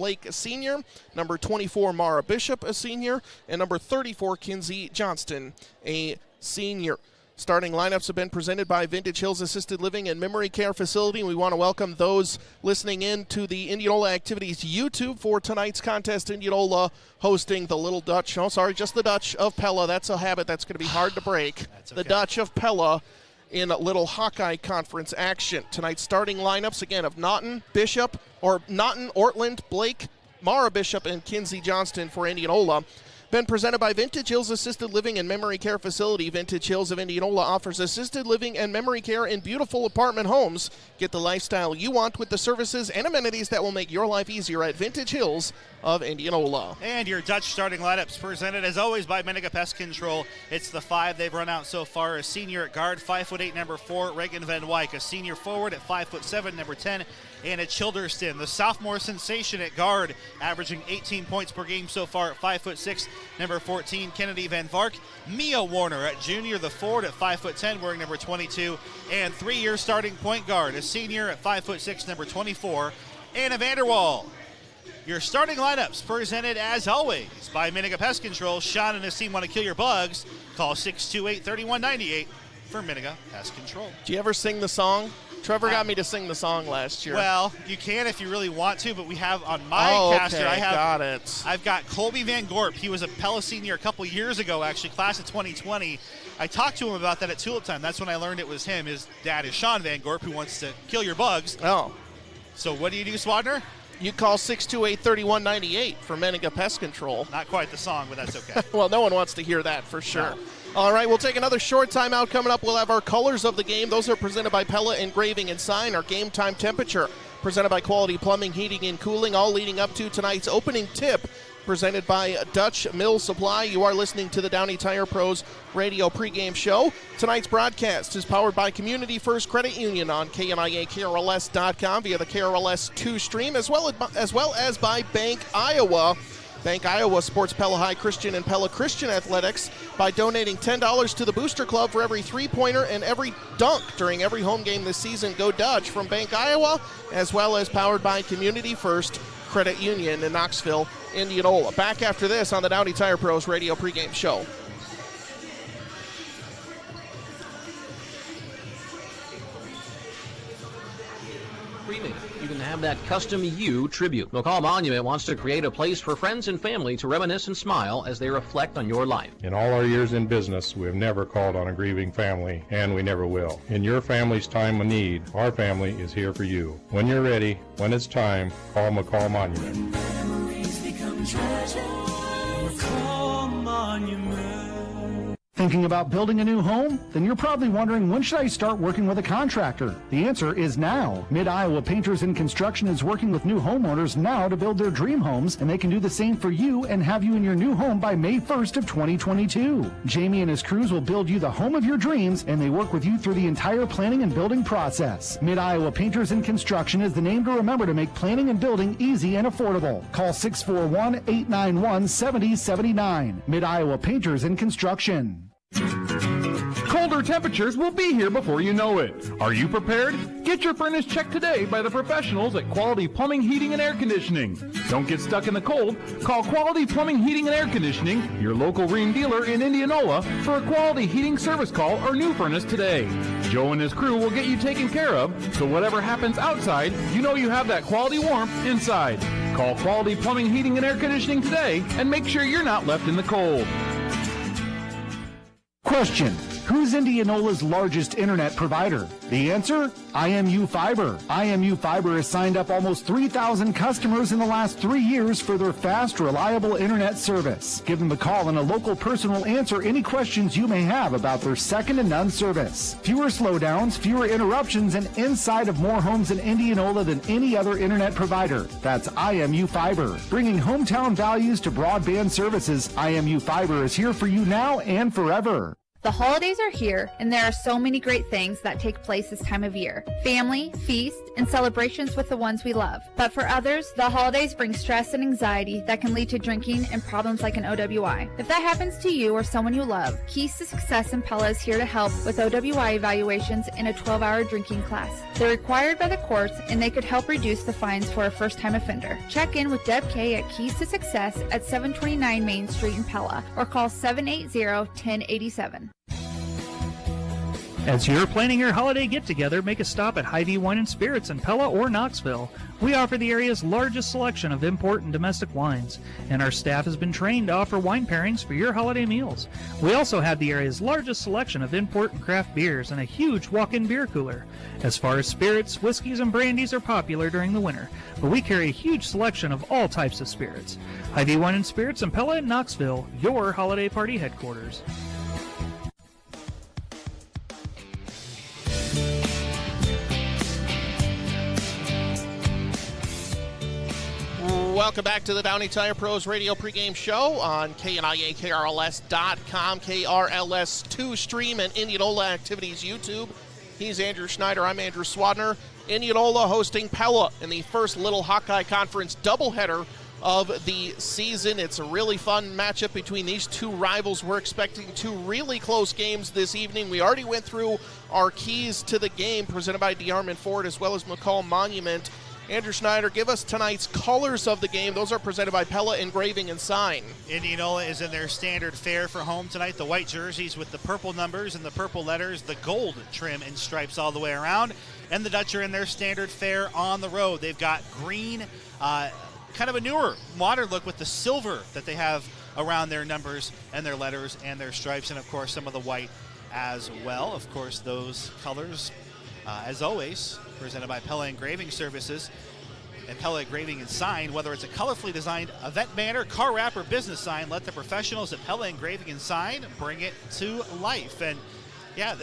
Blake, a senior, number 24, Mara Bishop, a senior, and number 34, Kinsey Johnston, a senior. Starting lineups have been presented by Vintage Hills Assisted Living and Memory Care Facility. We want to welcome those listening in to the Indianola Activities YouTube for tonight's contest. Indianola hosting the Little Dutch, just the Dutch of Pella. That's a habit that's going to be hard to break. That's okay. The Dutch of Pella in Little Hawkeye Conference action. Tonight's starting lineups, again, of Naughton, Ortland, Blake, Mara Bishop, and Kinsey Johnston for Indianola. Been presented by Vintage Hills Assisted Living and Memory Care Facility. Vintage Hills of Indianola offers assisted living and memory care in beautiful apartment homes. Get the lifestyle you want with the services and amenities that will make your life easier at Vintage Hills of Indianola. And your Dutch starting lineups presented as always by Miniga Pest Control. It's the 5 they've run out so far. A senior at guard, 5'8", number 4, Reagan Van Wyk. A senior forward at 5'7", number 10, Anna Childerston. The sophomore sensation at guard, averaging 18 points per game so far at 5'6", number 14, Kennedy Van Vark. Mia Warner at junior, the forward at 5'10", wearing number 22, and 3-year starting point guard, a senior at 5'6", number 24, Anna Vanderwall. Your starting lineups presented as always by Miniga Pest Control. Sean and his team want to kill your bugs. Call 628-3198 for Miniga Pest Control. Do you ever sing the song? Trevor got me to sing the song last year. Well, you can if you really want to, but we have on my caster, I've got Colby Van Gorp. He was a Pella senior a couple years ago, actually, class of 2020. I talked to him about that at Tulip Time. That's when I learned it was him. His dad is Sean Van Gorp, who wants to kill your bugs. Oh. So what do you do, Swadner? You call 628-3198 for Miniga Pest Control. Not quite the song, but that's okay. Well, no one wants to hear that for sure. No. All right, we'll take another short timeout. Coming up, we'll have our colors of the game. Those are presented by Pella Engraving and Sign. Our game time temperature presented by Quality Plumbing, Heating, and Cooling, all leading up to tonight's opening tip presented by Dutch Mill Supply. You are listening to the Downey Tire Pros radio pregame show. Tonight's broadcast is powered by Community First Credit Union on KNIA-KRLS.com via the KRLS2 stream, as well as by Bank Iowa. Bank Iowa supports Pella High Christian and Pella Christian Athletics by donating $10 to the Booster Club for every three-pointer and every dunk during every home game this season. Go Dutch from Bank Iowa, as well as powered by Community First Credit Union in Knoxville, Indianola. Back after this on the Downey Tire Pros radio pregame show. You can have that custom you tribute. McCall Monument wants to create a place for friends and family to reminisce and smile as they reflect on your life. In all our years in business, we have never called on a grieving family, and we never will. In your family's time of need, our family is here for you. When you're ready, when it's time, call McCall Monument. Memories become treasures. McCall Monument. Thinking about building a new home? Then you're probably wondering, when should I start working with a contractor? The answer is now. Mid-Iowa Painters and Construction is working with new homeowners now to build their dream homes, and they can do the same for you and have you in your new home by May 1st of 2022. Jamie and his crews will build you the home of your dreams, and they work with you through the entire planning and building process. Mid-Iowa Painters and Construction is the name to remember to make planning and building easy and affordable. Call 641-891-7079. Mid-Iowa Painters and Construction. Colder temperatures will be here before you know it. Are you prepared? Get your furnace checked today by the professionals at Quality Plumbing, Heating, and Air Conditioning. Don't get stuck in the cold. Call Quality Plumbing, Heating, and Air Conditioning, your local Rheem dealer in Indianola, for a quality heating service call or new furnace today. Joe and his crew will get you taken care of, so whatever happens outside, you know you have that quality warmth inside. Call Quality Plumbing, Heating, and Air Conditioning today and make sure you're not left in the cold. Question: who's Indianola's largest internet provider? The answer? IMU Fiber. IMU Fiber has signed up almost 3,000 customers in the last 3 years for their fast, reliable internet service. Give them a call and a local person will answer any questions you may have about their second-to-none service. Fewer slowdowns, fewer interruptions, and inside of more homes in Indianola than any other internet provider. That's IMU Fiber. Bringing hometown values to broadband services, IMU Fiber is here for you now and forever. The holidays are here, and there are so many great things that take place this time of year. Family, feast, and celebrations with the ones we love. But for others, the holidays bring stress and anxiety that can lead to drinking and problems like an OWI. If that happens to you or someone you love, Keys to Success in Pella is here to help with OWI evaluations in a 12-hour drinking class. They're required by the courts, and they could help reduce the fines for a first-time offender. Check in with Deb Kay at Keys to Success at 729 Main Street in Pella, or call 780-1087. As you're planning your holiday get-together, make a stop at Hy-Vee Wine and Spirits in Pella or Knoxville. We offer the area's largest selection of import and domestic wines, and our staff has been trained to offer wine pairings for your holiday meals. We also have the area's largest selection of import and craft beers and a huge walk-in beer cooler. As far as spirits, whiskeys, and brandies are popular during the winter, but we carry a huge selection of all types of spirits. Hy-Vee Wine and Spirits in Pella and Knoxville, your holiday party headquarters. Welcome back to the Downey Tire Pros Radio pregame show on KNIA, KRLS.com, KRLS2 stream, and Indianola Activities YouTube. He's Andrew Schneider. I'm Andrew Swadner. Indianola hosting Pella in the first Little Hawkeye Conference doubleheader of the season. It's a really fun matchup between these two rivals. We're expecting two really close games this evening. We already went through our keys to the game presented by DeArmond Ford as well as McCall Monument. Andrew Schneider, give us tonight's colors of the game. Those are presented by Pella Engraving and Sign. Indianola is in their standard fare for home tonight. The white jerseys with the purple numbers and the purple letters, the gold trim and stripes all the way around. And the Dutch are in their standard fare on the road. They've got green, kind of a newer, modern look with the silver that they have around their numbers and their letters and their stripes, and, of course, some of the white as well. Of course, those colors, as always, presented by Pella Engraving Services and Pella Engraving and Sign. Whether it's a colorfully designed event banner, car wrap, or business sign, let the professionals at Pella Engraving and Sign bring it to life. And yeah,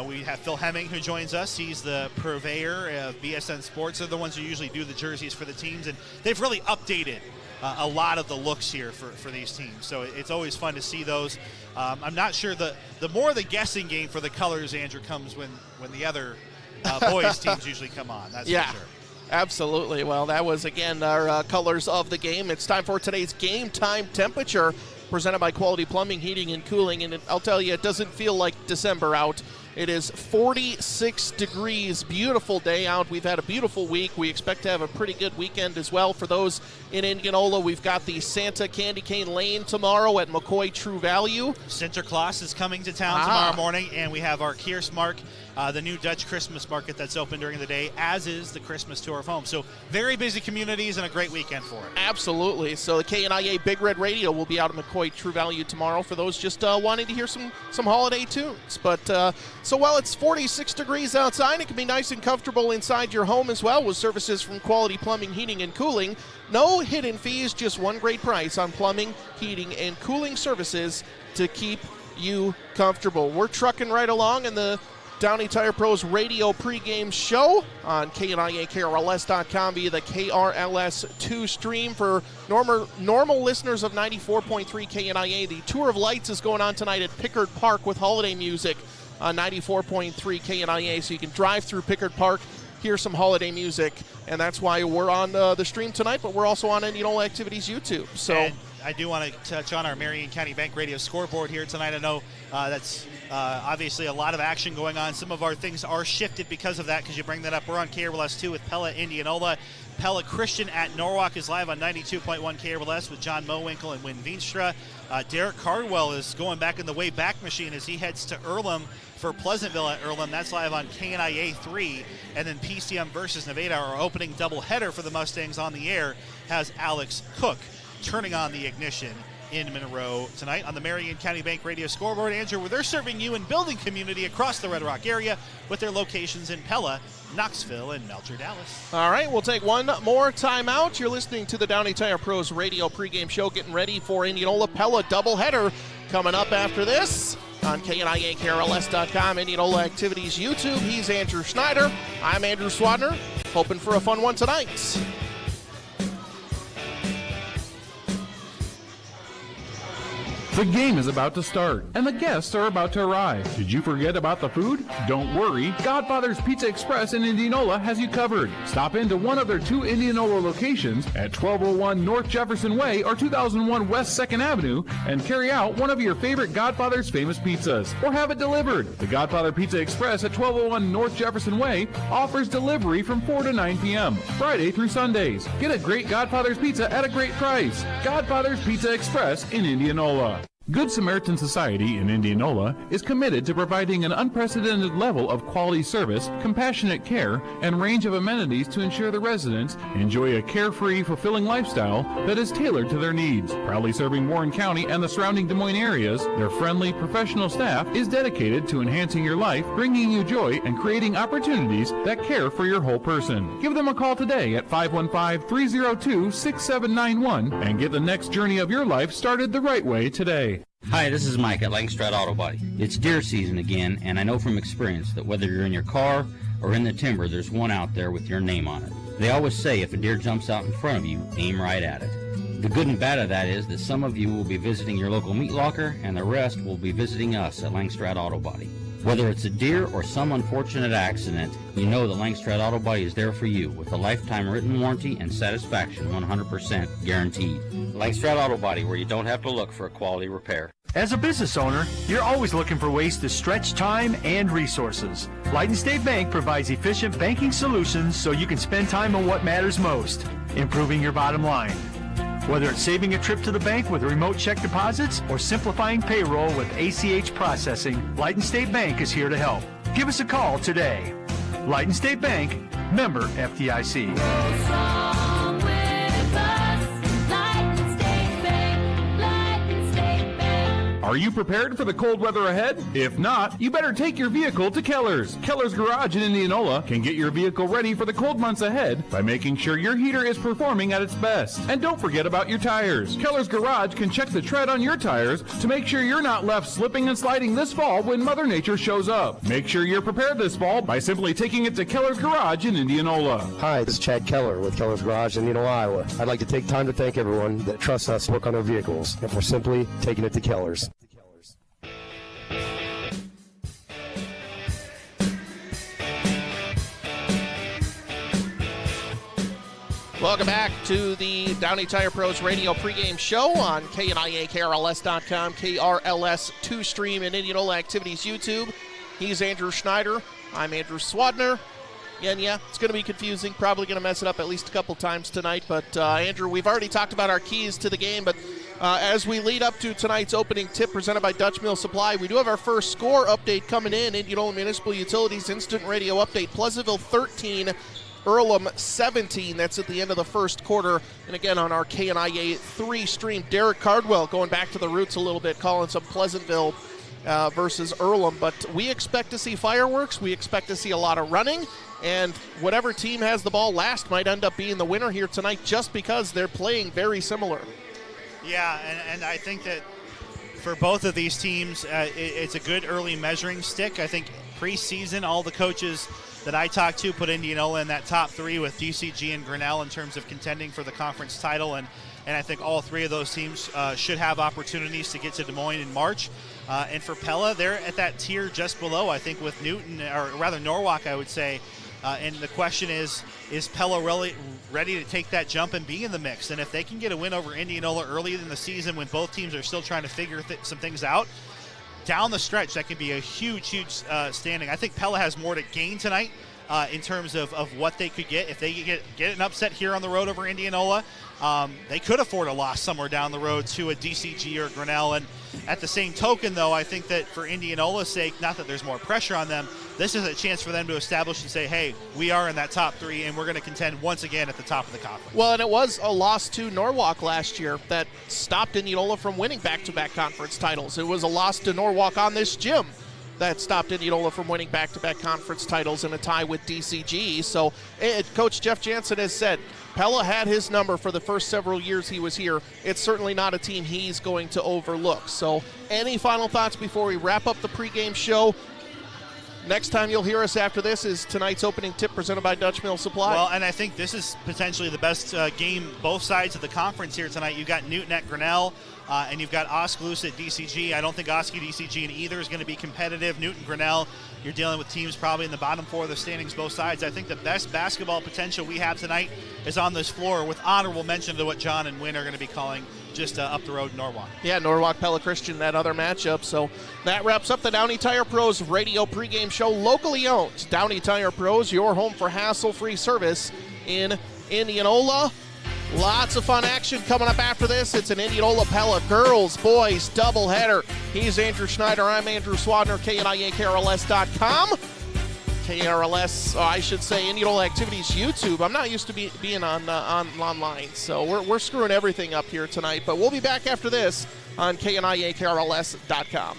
we have Phil Hemming who joins us. He's the purveyor of BSN Sports. They're the ones who usually do the jerseys for the teams, and they've really updated a lot of the looks here for these teams. So it's always fun to see those. I'm not sure the more the guessing game for the colors, Andrew, comes when the other boys teams usually come on. That's for sure. Absolutely. Well, that was, again, our colors of the game. It's time for today's game time temperature presented by Quality Plumbing, Heating, and Cooling. And I'll tell you, it doesn't feel like December out. It is 46 degrees. Beautiful day out. We've had a beautiful week. We expect to have a pretty good weekend as well. For those in Indianola, we've got the Santa Candy Cane Lane tomorrow at McCoy True Value. Sinterklaas is coming to town tomorrow morning, and we have our Kiersmark, the new Dutch Christmas market that's open during the day, as is the Christmas Tour of Home. So very busy communities and a great weekend for it. Absolutely. So the KNIA Big Red Radio will be out at McCoy True Value tomorrow for those just wanting to hear some holiday tunes. But so while it's 46 degrees outside, it can be nice and comfortable inside your home as well with services from Quality Plumbing, Heating, and Cooling. No hidden fees, just one great price on plumbing, heating, and cooling services to keep you comfortable. We're trucking right along in the Downey Tire Pros Radio pregame show on KNIA, KRLS.com via the KRLS2 stream. For normal listeners of 94.3 KNIA, the Tour of Lights is going on tonight at Pickard Park with holiday music on 94.3 KNIA, so you can drive through Pickard Park, hear some holiday music, and that's why we're on the stream tonight, but we're also on Indianola Activities YouTube. So and I do want to touch on our Marion County Bank Radio scoreboard here tonight. I know that's obviously a lot of action going on. Some of our things are shifted because of that, because you bring that up. We're on KRLS2 with Pella Indianola. Pella Christian at Norwalk is live on 92.1 KRLS with John Mowinkle and Wynn Veenstra. Derek Cardwell is going back in the way back machine as he heads to Earlham for Pleasantville at Earlham. That's live on KNIA 3. And then PCM versus Nevada, our opening doubleheader for the Mustangs on the air, has Alex Cook turning on the ignition in Monroe tonight on the Marion County Bank Radio scoreboard. Andrew, where they're serving you and building community across the Red Rock area with their locations in Pella, Knoxville, and Melcher, Dallas. All right, we'll take one more timeout. You're listening to the Downey Tire Pros Radio pregame show, getting ready for Indianola Pella doubleheader coming up after this on KNIA, KRLS.com, Indianola Activities YouTube. He's Andrew Schneider. I'm Andrew Swadner, hoping for a fun one tonight. The game is about to start, and the guests are about to arrive. Did you forget about the food? Don't worry, Godfather's Pizza Express in Indianola has you covered. Stop into one of their 2 Indianola locations at 1201 North Jefferson Way or 2001 West 2nd Avenue and carry out one of your favorite Godfather's famous pizzas, or have it delivered. The Godfather Pizza Express at 1201 North Jefferson Way offers delivery from 4 to 9 p.m., Friday through Sundays. Get a great Godfather's Pizza at a great price. Godfather's Pizza Express in Indianola. Good Samaritan Society in Indianola is committed to providing an unprecedented level of quality service, compassionate care, and range of amenities to ensure the residents enjoy a carefree, fulfilling lifestyle that is tailored to their needs. Proudly serving Warren County and the surrounding Des Moines areas, their friendly, professional staff is dedicated to enhancing your life, bringing you joy, and creating opportunities that care for your whole person. Give them a call today at 515-302-6791 and get the next journey of your life started the right way today. Hi, this is Mike at Langstrad Auto Body. It's deer season again, and I know from experience that whether you're in your car or in the timber, there's one out there with your name on it. They always say if a deer jumps out in front of you, aim right at it. The good and bad of that is that some of you will be visiting your local meat locker, and the rest will be visiting us at Langstrad Auto Body. Whether it's a deer or some unfortunate accident, you know that Langstrad Auto Body is there for you with a lifetime written warranty and satisfaction 100% guaranteed. Langstrad Auto Body, where you don't have to look for a quality repair. As a business owner, you're always looking for ways to stretch time and resources. Light and State Bank provides efficient banking solutions so you can spend time on what matters most, improving your bottom line. Whether it's saving a trip to the bank with remote check deposits or simplifying payroll with ACH processing, Light and State Bank is here to help. Give us a call today. Light and State Bank, member FDIC. Are you prepared for the cold weather ahead? If not, you better take your vehicle to Keller's. Keller's Garage in Indianola can get your vehicle ready for the cold months ahead by making sure your heater is performing at its best. And don't forget about your tires. Keller's Garage can check the tread on your tires to make sure you're not left slipping and sliding this fall when Mother Nature shows up. Make sure you're prepared this fall by simply taking it to Keller's Garage in Indianola. Hi, this is Chad Keller with Keller's Garage in Indianola, Iowa. I'd like to take time to thank everyone that trusts us to work on their vehicles, and for simply taking it to Keller's. Welcome back to the Downey Tire Pros Radio pregame show on KNIA, KRLS.com, KRLS 2-Stream, and Indianola Activities YouTube. He's Andrew Schneider. I'm Andrew Swadner. And yeah, it's going to be confusing. Probably going to mess it up at least a couple times tonight. But Andrew, we've already talked about our keys to the game. But as we lead up to tonight's opening tip presented by Dutch Mill Supply, we do have our first score update coming in. Indianola Municipal Utilities Instant Radio Update. Pleasantville 13. Earlham 17. That's at the end of the first quarter. And again, on our KNIA 3 stream, Derek Cardwell going back to the roots a little bit, calling some Pleasantville versus Earlham. But we expect to see fireworks. We expect to see a lot of running. And whatever team has the ball last might end up being the winner here tonight just because they're playing very similar. Yeah, and I think that for both of these teams, it's a good early measuring stick. I think preseason, all the coaches that I talked to put Indianola in that top 3 with DCG and Grinnell in terms of contending for the conference title, and I think all 3 of those teams should have opportunities to get to Des Moines in March. And for Pella, they're at that tier just below, I think, with Newton, or rather Norwalk, I would say. And the question is Pella really ready to take that jump and be in the mix? And if they can get a win over Indianola early in the season when both teams are still trying to figure some things out, down the stretch, that can be a huge standing. I think Pella has more to gain tonight in terms of what they could get. If they get an upset here on the road over Indianola, they could afford a loss somewhere down the road to a DCG or Grinnell. And at the same token, though, I think that for Indianola's sake, not that there's more pressure on them, this is a chance for them to establish and say, hey, we are in that top 3, and we're going to contend once again at the top of the conference. Well, and it was a loss to Norwalk last year that stopped Indianola from winning back-to-back conference titles. It was a loss to Norwalk on this gym that stopped Indianola from winning back-to-back conference titles in a tie with DCG. So Coach Jeff Jansen has said Pella had his number for the first several years he was here. It's certainly not a team he's going to overlook. So any final thoughts before we wrap up the pregame show? Next time you'll hear us after this is tonight's opening tip presented by Dutch Mill Supply. Well, and I think this is potentially the best game both sides of the conference here tonight. You got Newton at Grinnell. And you've got Oskaloosa at DCG. I don't think Oski, DCG, and either is going to be competitive. Newton, Grinnell, you're dealing with teams probably in the bottom 4 of the standings, both sides. I think the best basketball potential we have tonight is on this floor, with honorable mention to what John and Wynn are going to be calling just up the road in Norwalk. Yeah, Norwalk Pella Christian, that other matchup. So that wraps up the Downey Tire Pros radio pregame show, locally owned. Downey Tire Pros, your home for hassle-free service in Indianola. Lots of fun action coming up after this. It's an Indianola Pella girls, boys doubleheader. He's Andrew Schneider. I'm Andrew Swadner, KNIAKRLS.com. KRLS, I should say, Indianola Activities YouTube. I'm not used to being online, so we're screwing everything up here tonight. But we'll be back after this on KNIAKRLS.com.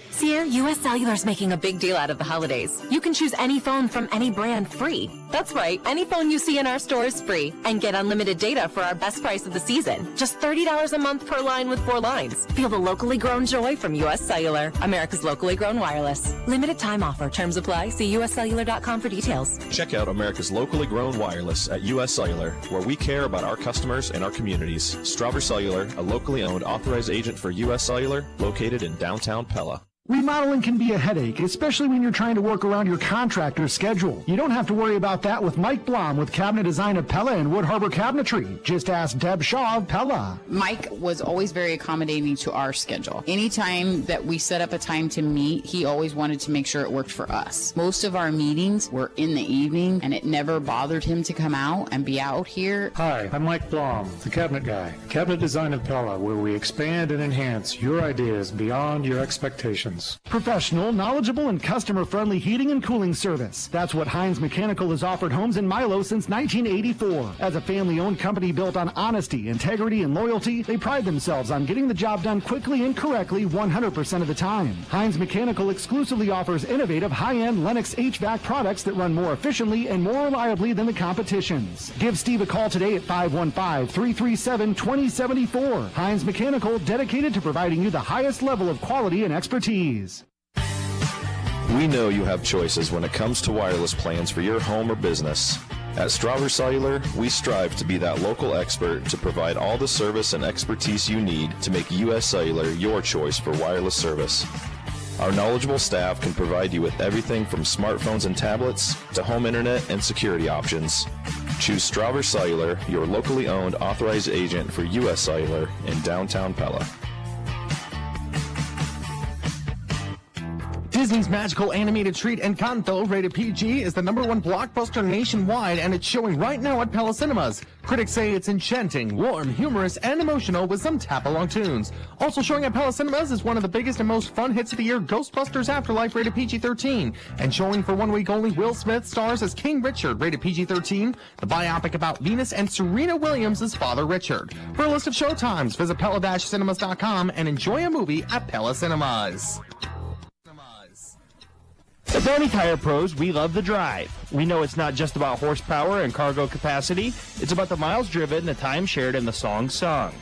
Sierra, U.S. Cellular is making a big deal out of the holidays. You can choose any phone from any brand free. That's right, any phone you see in our stores free. And get unlimited data for our best price of the season. Just $30 a month per line with 4 lines. Feel the locally grown joy from U.S. Cellular, America's locally grown wireless. Limited time offer. Terms apply. See uscellular.com for details. Check out America's locally grown wireless at U.S. Cellular, where we care about our customers and our communities. Strawberry Cellular, a locally owned authorized agent for U.S. Cellular, located in downtown Pella. Remodeling can be a headache, especially when you're trying to work around your contractor's schedule. You don't have to worry about that with Mike Blom with Cabinet Design of Pella and Wood Harbor Cabinetry. Just ask Deb Shaw of Pella. Mike was always very accommodating to our schedule. Anytime that we set up a time to meet, he always wanted to make sure it worked for us. Most of our meetings were in the evening, and it never bothered him to come out and be out here. Hi, I'm Mike Blom, the cabinet guy. Cabinet Design of Pella, where we expand and enhance your ideas beyond your expectations. Professional, knowledgeable, and customer-friendly heating and cooling service. That's what Hines Mechanical has offered homes in Milo since 1984. As a family-owned company built on honesty, integrity, and loyalty, they pride themselves on getting the job done quickly and correctly 100% of the time. Hines Mechanical exclusively offers innovative high-end Lennox HVAC products that run more efficiently and more reliably than the competition's. Give Steve a call today at 515-337-2074. Hines Mechanical, dedicated to providing you the highest level of quality and expertise. We know you have choices when it comes to wireless plans for your home or business. At Strawberry Cellular, we strive to be that local expert to provide all the service and expertise you need to make U.S. Cellular your choice for wireless service. Our knowledgeable staff can provide you with everything from smartphones and tablets to home internet and security options. Choose Strawberry Cellular, your locally owned authorized agent for U.S. Cellular in downtown Pella. Disney's magical animated treat Encanto, rated PG, is the #1 blockbuster nationwide, and it's showing right now at Pella Cinemas. Critics say it's enchanting, warm, humorous, and emotional with some tap-along tunes. Also showing at Pella Cinemas is one of the biggest and most fun hits of the year, Ghostbusters Afterlife, rated PG-13. And showing for 1 week only, Will Smith stars as King Richard, rated PG-13, the biopic about Venus and Serena Williams as Father Richard. For a list of showtimes, visit Pella-Cinemas.com and enjoy a movie at Pella Cinemas. At Downey Tire Pros, we love the drive. We know it's not just about horsepower and cargo capacity, it's about the miles driven, the time shared, and the songs sung.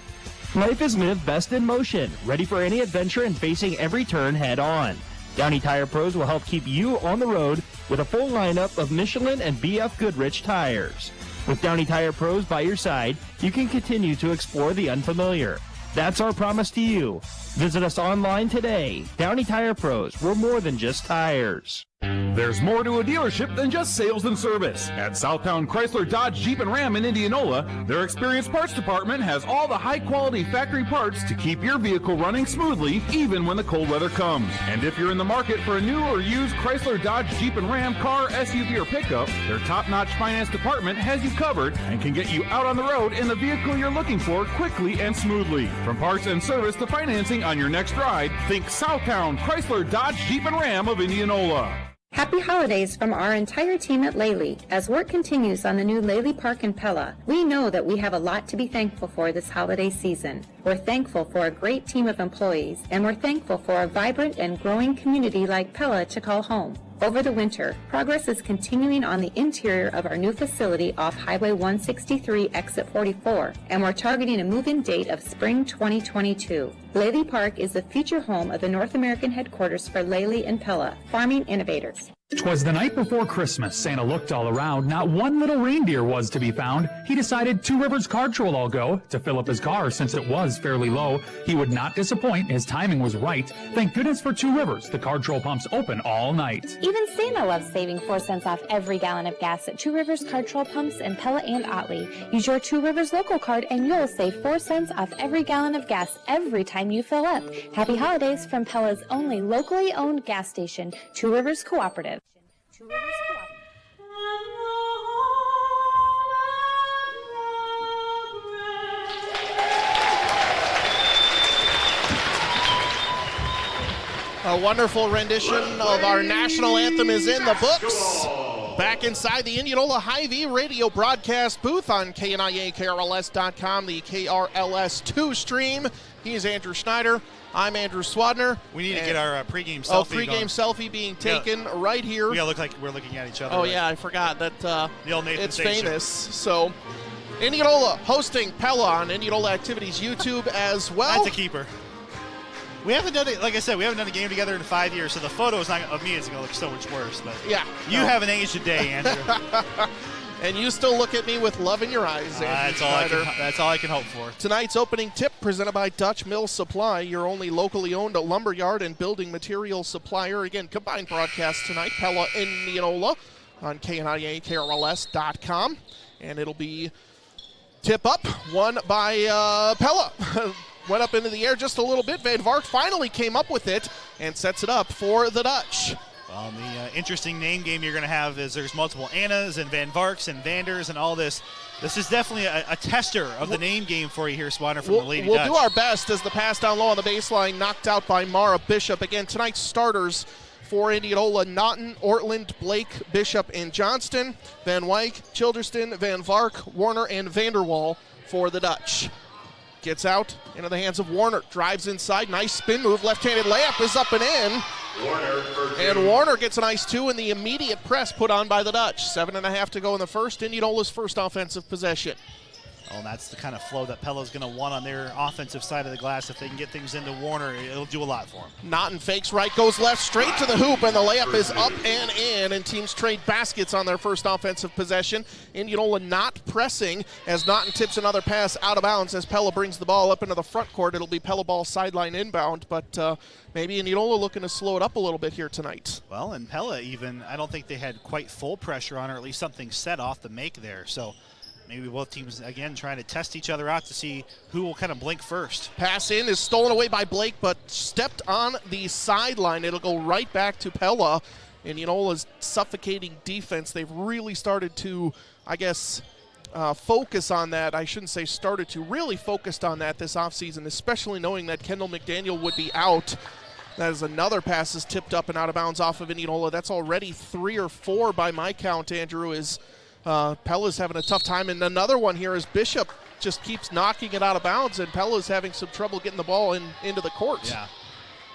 Life is lived best in motion, ready for any adventure and facing every turn head on. Downey Tire Pros will help keep you on the road with a full lineup of Michelin and BF Goodrich tires. With Downey Tire Pros by your side, you can continue to explore the unfamiliar. That's our promise to you. Visit us online today. Downey Tire Pros, we're more than just tires. There's more to a dealership than just sales and service. At Southtown Chrysler Dodge Jeep and Ram in Indianola, their experienced parts department has all the high-quality factory parts to keep your vehicle running smoothly even when the cold weather comes. And if you're in the market for a new or used Chrysler Dodge Jeep and Ram car, SUV, or pickup, their top-notch finance department has you covered and can get you out on the road in the vehicle you're looking for quickly and smoothly. From parts and service to financing on your next ride, think Southtown Chrysler Dodge Jeep and Ram of Indianola. Happy holidays from our entire team at Lely. As work continues on the new Lely Park in Pella, we know that we have a lot to be thankful for this holiday season. We're thankful for a great team of employees, and we're thankful for a vibrant and growing community like Pella to call home. Over the winter, progress is continuing on the interior of our new facility off Highway 163, exit 44, and we're targeting a move-in date of spring 2022. Lely Park is the future home of the North American headquarters for Lely and Pella, farming innovators. 'Twas the night before Christmas. Santa looked all around. Not one little reindeer was to be found. He decided Two Rivers Car Troll all go to fill up his car since it was fairly low. He would not disappoint. His timing was right. Thank goodness for Two Rivers. The Car Troll pumps open all night. Even Santa loves saving 4 cents off every gallon of gas at Two Rivers Car Troll pumps in Pella and Otley. Use your Two Rivers local card and you'll save 4 cents off every gallon of gas every time you fill up. Happy holidays from Pella's only locally owned gas station, Two Rivers Cooperative. A wonderful rendition of our national anthem is in the books. Back inside the Indianola Hy-Vee radio broadcast booth on KNIA-KRLS.com, the KRLS2 stream. He's Andrew Schneider. I'm Andrew Swadner. We need to get our pregame selfie. Pregame selfie being taken right here. We gotta look like we're looking at each other. Oh, right? Yeah, I forgot that the old Nathan it's Station. famous. So, Indianola hosting Pella on Indianola Activities YouTube as well. That's a keeper. We haven't done it, like I said, we haven't done a game together in 5 years, so the photo is not, of me is going to look so much worse. But yeah, you haven't aged a day, Andrew. And you still look at me with love in your eyes, Andrew Schneider. That's all I can hope for. Tonight's opening tip presented by Dutch Mill Supply, your only locally owned lumberyard and building material supplier. Again, combined broadcast tonight, Pella, Indianola on KNIA-KRLS.com. And it'll be tip up, won by Pella. Went up into the air just a little bit. Van Vark finally came up with it and sets it up for the Dutch. Well, the interesting name game you're going to have is there's multiple Annas and Van Varks and Vanders and all this. This is definitely a tester of the name game for you here, Swanner, from the Lady Dutch. We'll do our best as the pass down low on the baseline, knocked out by Mara Bishop. Again, tonight's starters for Indianola: Naughton, Ortland, Blake, Bishop, and Johnston. Van Wyk, Childerston, Van Vark, Warner, and Vanderwall for the Dutch. Gets out into the hands of Warner. Drives inside. Nice spin move. Left-handed layup is up and in. And Warner gets a nice 2 in the immediate press put on by the Dutch. 7.5 to go in the first. Indianola's first offensive possession. Oh, and that's the kind of flow that Pella's going to want on their offensive side of the glass. If they can get things into Warner, it'll do a lot for him. Naughton fakes right, goes left, straight to the hoop, and the layup is up and in, and teams trade baskets on their first offensive possession. Indianola not pressing as Naughton tips another pass out of bounds as Pella brings the ball up into the front court. It'll be Pella ball sideline inbound, but maybe Indianola looking to slow it up a little bit here tonight. Well, and Pella even, I don't think they had quite full pressure on her, at least something set off the make there. So maybe both teams, again, trying to test each other out to see who will kind of blink first. Pass in is stolen away by Blake, but stepped on the sideline. It'll go right back to Pella. Indianola's suffocating defense, they've really started to, I guess, focus on that. I shouldn't say started to, really focused on that this offseason, especially knowing that Kendall McDaniel would be out. That is another pass is tipped up and out of bounds off of Indianola. That's already 3 or 4 by my count, Andrew, is Pella's having a tough time. And another one here is Bishop just keeps knocking it out of bounds, and Pella's having some trouble getting the ball into the court. Yeah.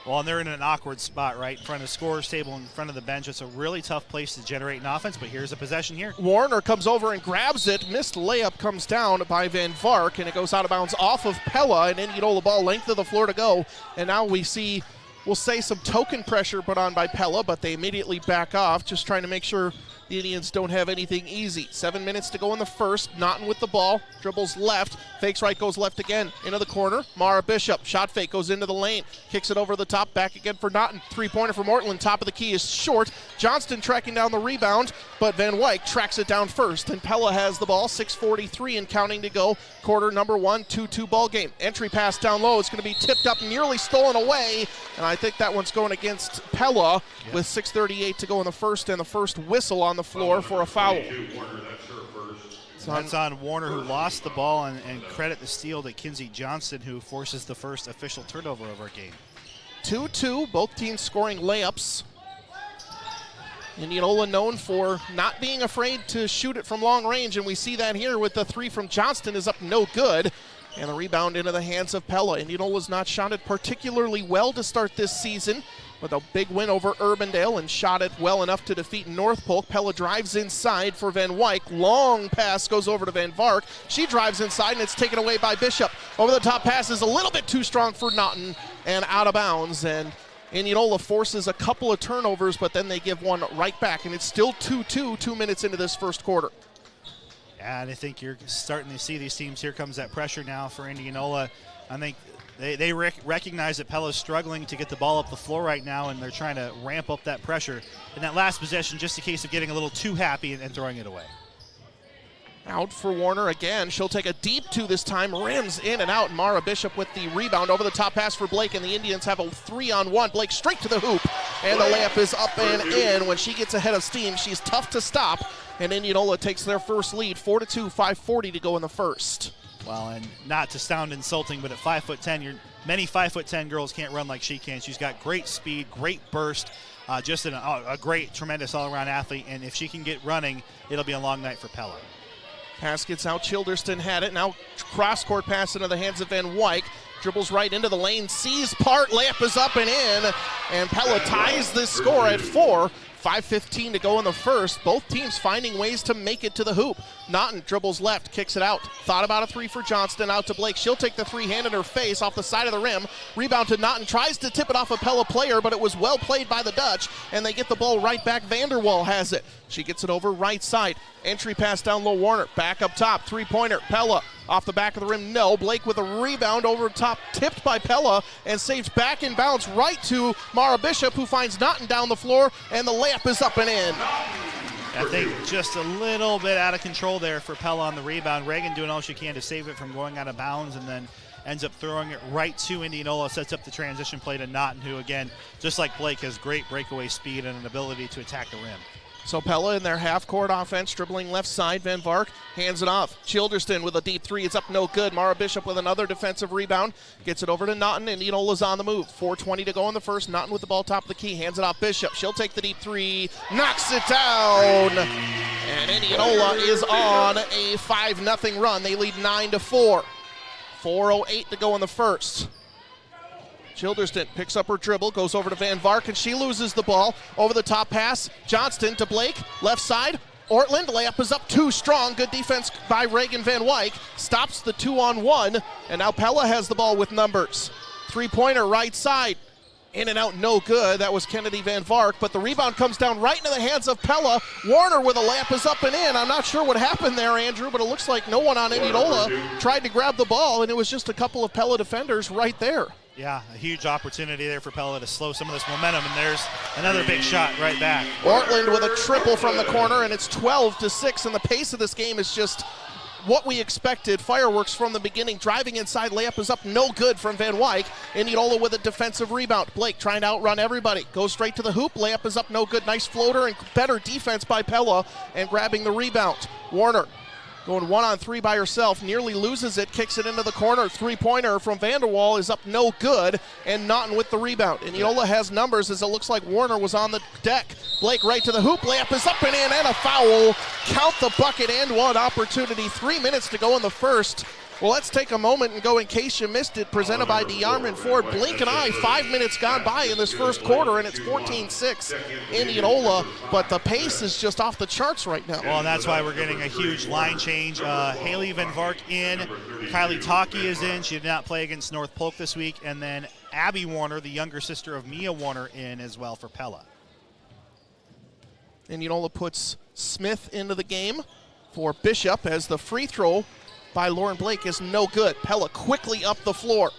Well, and they're in an awkward spot right in front of the scorer's table, in front of the bench. It's a really tough place to generate an offense, but here's a possession here. Warner comes over and grabs it. Missed layup comes down by Van Vark, and it goes out of bounds off of Pella, and Indianola ball length of the floor to go. And now we see, we'll say, some token pressure put on by Pella, but they immediately back off, just trying to make sure the Indians don't have anything easy. 7 minutes to go in the first. Naughton with the ball. Dribbles left. Fakes right, goes left again. Into the corner. Mara Bishop. Shot fake, goes into the lane. Kicks it over the top. Back again for Naughton. Three-pointer from Ortland. Top of the key is short. Johnston tracking down the rebound, but Van Wyk tracks it down first. And Pella has the ball. 6:43 and counting to go. Quarter number 1, 2-2 ball game. Entry pass down low. It's going to be tipped up, nearly stolen away. And I think that one's going against Pella with 6:38 to go in the first, and the first whistle on the floor for a foul. That's on Warner, who lost the ball, and credit the steal to Kinsey Johnston, who forces the first official turnover of our game. 2-2, both teams scoring layups. Indianola known for not being afraid to shoot it from long range, and we see that here with the 3 from Johnston is up no good. And the rebound into the hands of Pella. Indianola's not shot it particularly well to start this season, with a big win over Urbandale and shot it well enough to defeat North Polk. Pella drives inside for Van Wyk. Long pass goes over to Van Vark. She drives inside, and it's taken away by Bishop. Over the top pass is a little bit too strong for Naughton and out of bounds. And Indianola forces a couple of turnovers, but then they give one right back, and it's still 2-2, 2 minutes into this first quarter. Yeah, and I think you're starting to see these teams. Here comes that pressure now for Indianola. I think they recognize that Pella's struggling to get the ball up the floor right now, and they're trying to ramp up that pressure. In that last possession, just a case of getting a little too happy and throwing it away. Out for Warner again. She'll take a deep two this time. Rims in and out. Mara Bishop with the rebound. Over the top pass for Blake, and the Indians have a 3-on-1. Blake straight to the hoop, and the layup is up and in. When she gets ahead of steam, she's tough to stop, and Indianola takes their first lead, 4-2, 5:40 to go in the first. Well, and not to sound insulting, but at 5'10", many 5'10" girls can't run like she can. She's got great speed, great burst, just a great, tremendous all-around athlete, and if she can get running, it'll be a long night for Pella. Pass gets out. Childerston had it. Now cross-court pass into the hands of Van Wyk. Dribbles right into the lane. Sees part. Layup is up and in. And Pella ties this score at 4. 5:15 to go in the first. Both teams finding ways to make it to the hoop. Naughton dribbles left, kicks it out. Thought about a three for Johnston, out to Blake. She'll take the three, hand in her face, off the side of the rim. Rebound to Naughton, tries to tip it off a Pella player, but it was well played by the Dutch, and they get the ball right back. Vanderwall has it. She gets it over right side. Entry pass down low, Warner. Back up top, three-pointer. Pella off the back of the rim, no. Blake with a rebound over top, tipped by Pella, and saves back in bounds right to Mara Bishop, who finds Naughton down the floor, and the layup is up and in. I think just a little bit out of control there for Pella on the rebound. Reagan doing all she can to save it from going out of bounds, and then ends up throwing it right to Indianola, sets up the transition play to Naughton, who, again, just like Blake, has great breakaway speed and an ability to attack the rim. So Pella in their half-court offense, dribbling left side. Van Vark hands it off. Childerston with a deep three. It's up no good. Mara Bishop with another defensive rebound. Gets it over to Naughton, and Indianola's on the move. 4:20 to go in the first. Naughton with the ball top of the key. Hands it off Bishop. She'll take the deep three. Knocks it down. And Indianola is on a 5-0 run. They lead 9-4. 4:08 to go in the first. Childerston picks up her dribble, goes over to Van Vark, and she loses the ball. Over the top pass, Johnston to Blake, left side. Ortland, layup is up too strong. Good defense by Reagan Van Wyk. Stops the 2-on-1, and now Pella has the ball with numbers. Three-pointer right side. In and out, no good. That was Kennedy Van Vark, but the rebound comes down right into the hands of Pella. Warner with a layup is up and in. I'm not sure what happened there, Andrew, but it looks like no one on Indianola tried to grab the ball, and it was just a couple of Pella defenders right there. Yeah, a huge opportunity there for Pella to slow some of this momentum, and there's another big shot right back. Ortland with a triple from the corner, and it's 12-6, and the pace of this game is just what we expected. Fireworks from the beginning. Driving inside, layup is up, no good from Van Wyk. Indianola with a defensive rebound. Blake trying to outrun everybody. Goes straight to the hoop, layup is up, no good. Nice floater and better defense by Pella, and grabbing the rebound. Warner going 1-on-3 by herself, nearly loses it, kicks it into the corner. Three-pointer from Vanderwall is up no good, and Naughton with the rebound. Indianola has numbers as it looks like Warner was on the deck. Blake right to the hoop, layup is up and in, and a foul. Count the bucket and one opportunity. 3 minutes to go in the first. Well, let's take a moment and go in case you missed it. Presented by DeArmond Ford. Blink an eye, 5 minutes gone by in this first quarter, and it's 14-6 Indianola, but the pace is just off the charts right now. Well, and that's why we're getting a huge line change. Haley Van Vark in, Kylie Taki is in. She did not play against North Polk this week, and then Abby Warner, the younger sister of Mia Warner, in as well for Pella. Indianola puts Smith into the game for Bishop as the free throw by Lauren Blake is no good. Pella quickly up the floor.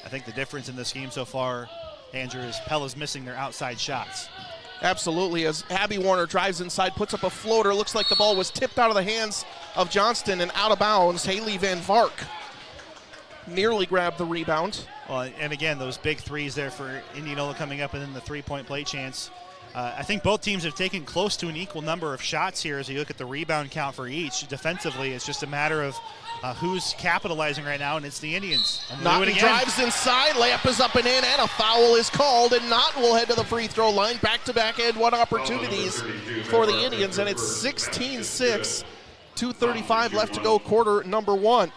I think the difference in this game so far, Andrew, is Pella's missing their outside shots. Absolutely, as Abby Warner drives inside, puts up a floater. Looks like the ball was tipped out of the hands of Johnston and out of bounds. Haley Van Vark nearly grabbed the rebound. Well, and again, those big threes there for Indianola coming up, and then the three-point play chance. I think both teams have taken close to an equal number of shots here as you look at the rebound count for each. Defensively, it's just a matter of who's capitalizing right now, and it's the Indians. Naughton drives inside, layup is up and in, and a foul is called, and Naughton will head to the free throw line. Back-to-back and one opportunities for the Indians, and it's 16-6, 2:35 left to go, quarter number one.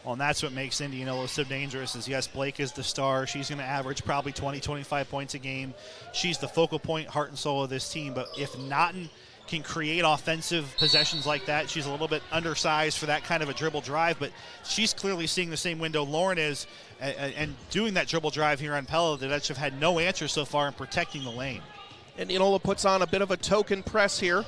Well, and that's what makes Indianola so dangerous is, yes, Blake is the star. She's going to average probably 20, 25 points a game. She's the focal point, heart and soul of this team. But if Naughton can create offensive possessions like that. She's a little bit undersized for that kind of a dribble drive, but she's clearly seeing the same window Lauren is and doing that dribble drive here on Pella. The Dutch have had no answer so far in protecting the lane. Indianola puts on a bit of a token press here.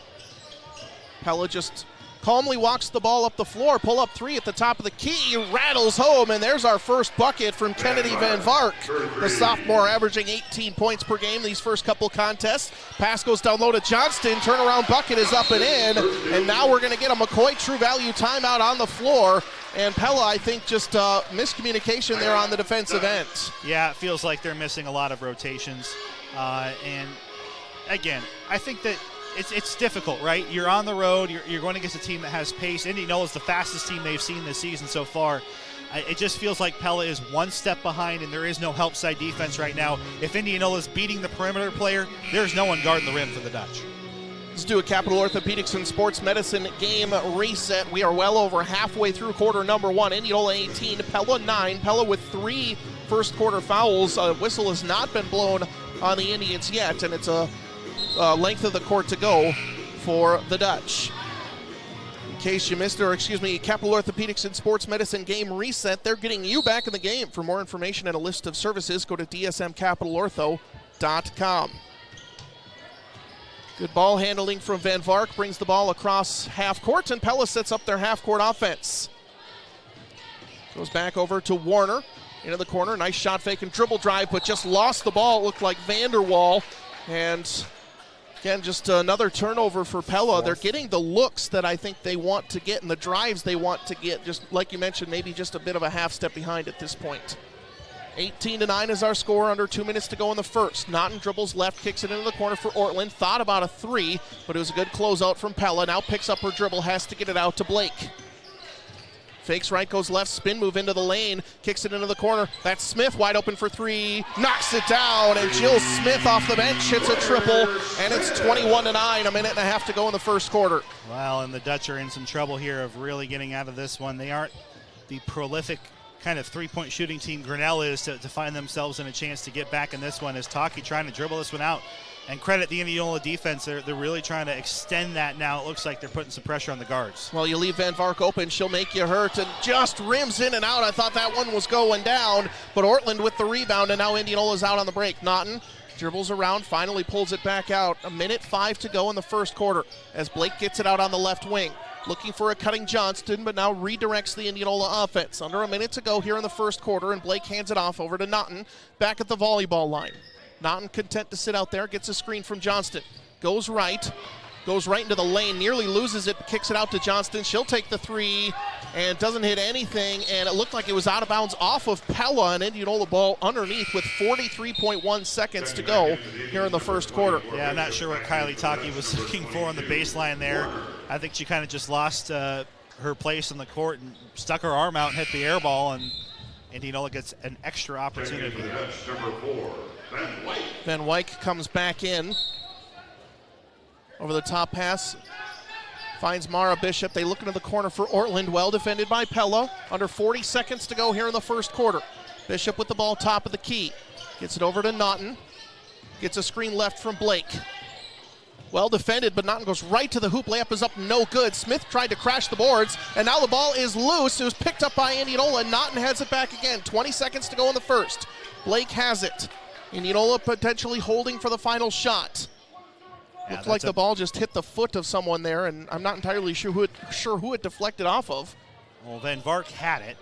Pella just calmly walks the ball up the floor, pull up three at the top of the key, rattles home, and there's our first bucket from Kennedy Van Vark. The sophomore averaging 18 points per game these first couple contests. Pass goes down low to Johnston, turnaround bucket is up and in, and now we're going to get a McCoy True Value timeout on the floor. And Pella, I think, just miscommunication there on the defensive end. Yeah, it feels like they're missing a lot of rotations. And again, I think that it's difficult, right? You're on the road. You're going against a team that has pace. Indianola is the fastest team they've seen this season so far. It just feels like Pella is one step behind, and there is no help side defense right now. If Indianola is beating the perimeter player, there's no one guarding the rim for the Dutch. Let's do a Capital Orthopedics and Sports Medicine game reset. We are well over halfway through quarter number one. Indianola 18, Pella 9. Pella with 3 first quarter fouls. A whistle has not been blown on the Indians yet, and it's a length of the court to go for the Dutch. In case you missed it, Capital Orthopedics and Sports Medicine game reset. They're getting you back in the game. For more information and a list of services, go to dsmcapitalortho.com. Good ball handling from Van Vark, brings the ball across half court, and Pella sets up their half court offense. Goes back over to Warner, into the corner, nice shot fake and dribble drive, but just lost the ball. It looked like Vanderwall, and again, just another turnover for Pella. They're getting the looks that I think they want to get and the drives they want to get, just like you mentioned, maybe just a bit of a half step behind at this point. 18-9 is our score, under 2 minutes to go in the first. Naughton dribbles left, kicks it into the corner for Ortland. Thought about a three, but it was a good closeout from Pella. Now picks up her dribble, has to get it out to Blake. Fakes right, goes left, spin move into the lane, kicks it into the corner. That's Smith, wide open for three, knocks it down, and Jill Smith off the bench hits a triple, and it's 21-9, a minute and a half to go in the first quarter. Well, and the Dutch are in some trouble here of really getting out of this one. They aren't the prolific kind of three-point shooting team Grinnell is to find themselves in a chance to get back in this one. As Taki trying to dribble this one out. And credit the Indianola defense. They're really trying to extend that now. It looks like they're putting some pressure on the guards. Well, you leave Van Vark open, she'll make you hurt, and just rims in and out. I thought that one was going down, but Ortland with the rebound, and now Indianola's out on the break. Naughton dribbles around, finally pulls it back out. 1:05 to go in the first quarter as Blake gets it out on the left wing. Looking for a cutting Johnston, but now redirects the Indianola offense. Under a minute to go here in the first quarter, and Blake hands it off over to Naughton, back at the volleyball line. Naughton content to sit out there, gets a screen from Johnston. Goes right into the lane, nearly loses it, kicks it out to Johnston. She'll take the three, and doesn't hit anything, and it looked like it was out of bounds off of Pella, and Indianola ball underneath with 43.1 seconds to go here in the first quarter. Yeah, I'm not sure what Kylie Taki was looking for on the baseline there. I think she kind of just lost her place in the court and stuck her arm out and hit the air ball, and Indianola gets an extra opportunity. Van Wyk comes back in. Over the top pass, finds Mara Bishop. They look into the corner for Ortland, well defended by Pella. Under 40 seconds to go here in the first quarter. Bishop with the ball top of the key. Gets it over to Naughton. Gets a screen left from Blake. Well defended, but Naughton goes right to the hoop. Layup is up, no good. Smith tried to crash the boards, and now the ball is loose. It was picked up by Indianola, and Naughton has it back again. 20 seconds to go in the first. Blake has it. Indianola potentially holding for the final shot. Yeah, looked like the ball just hit the foot of someone there, and I'm not entirely sure who it deflected off of. Well, Van Vark had it.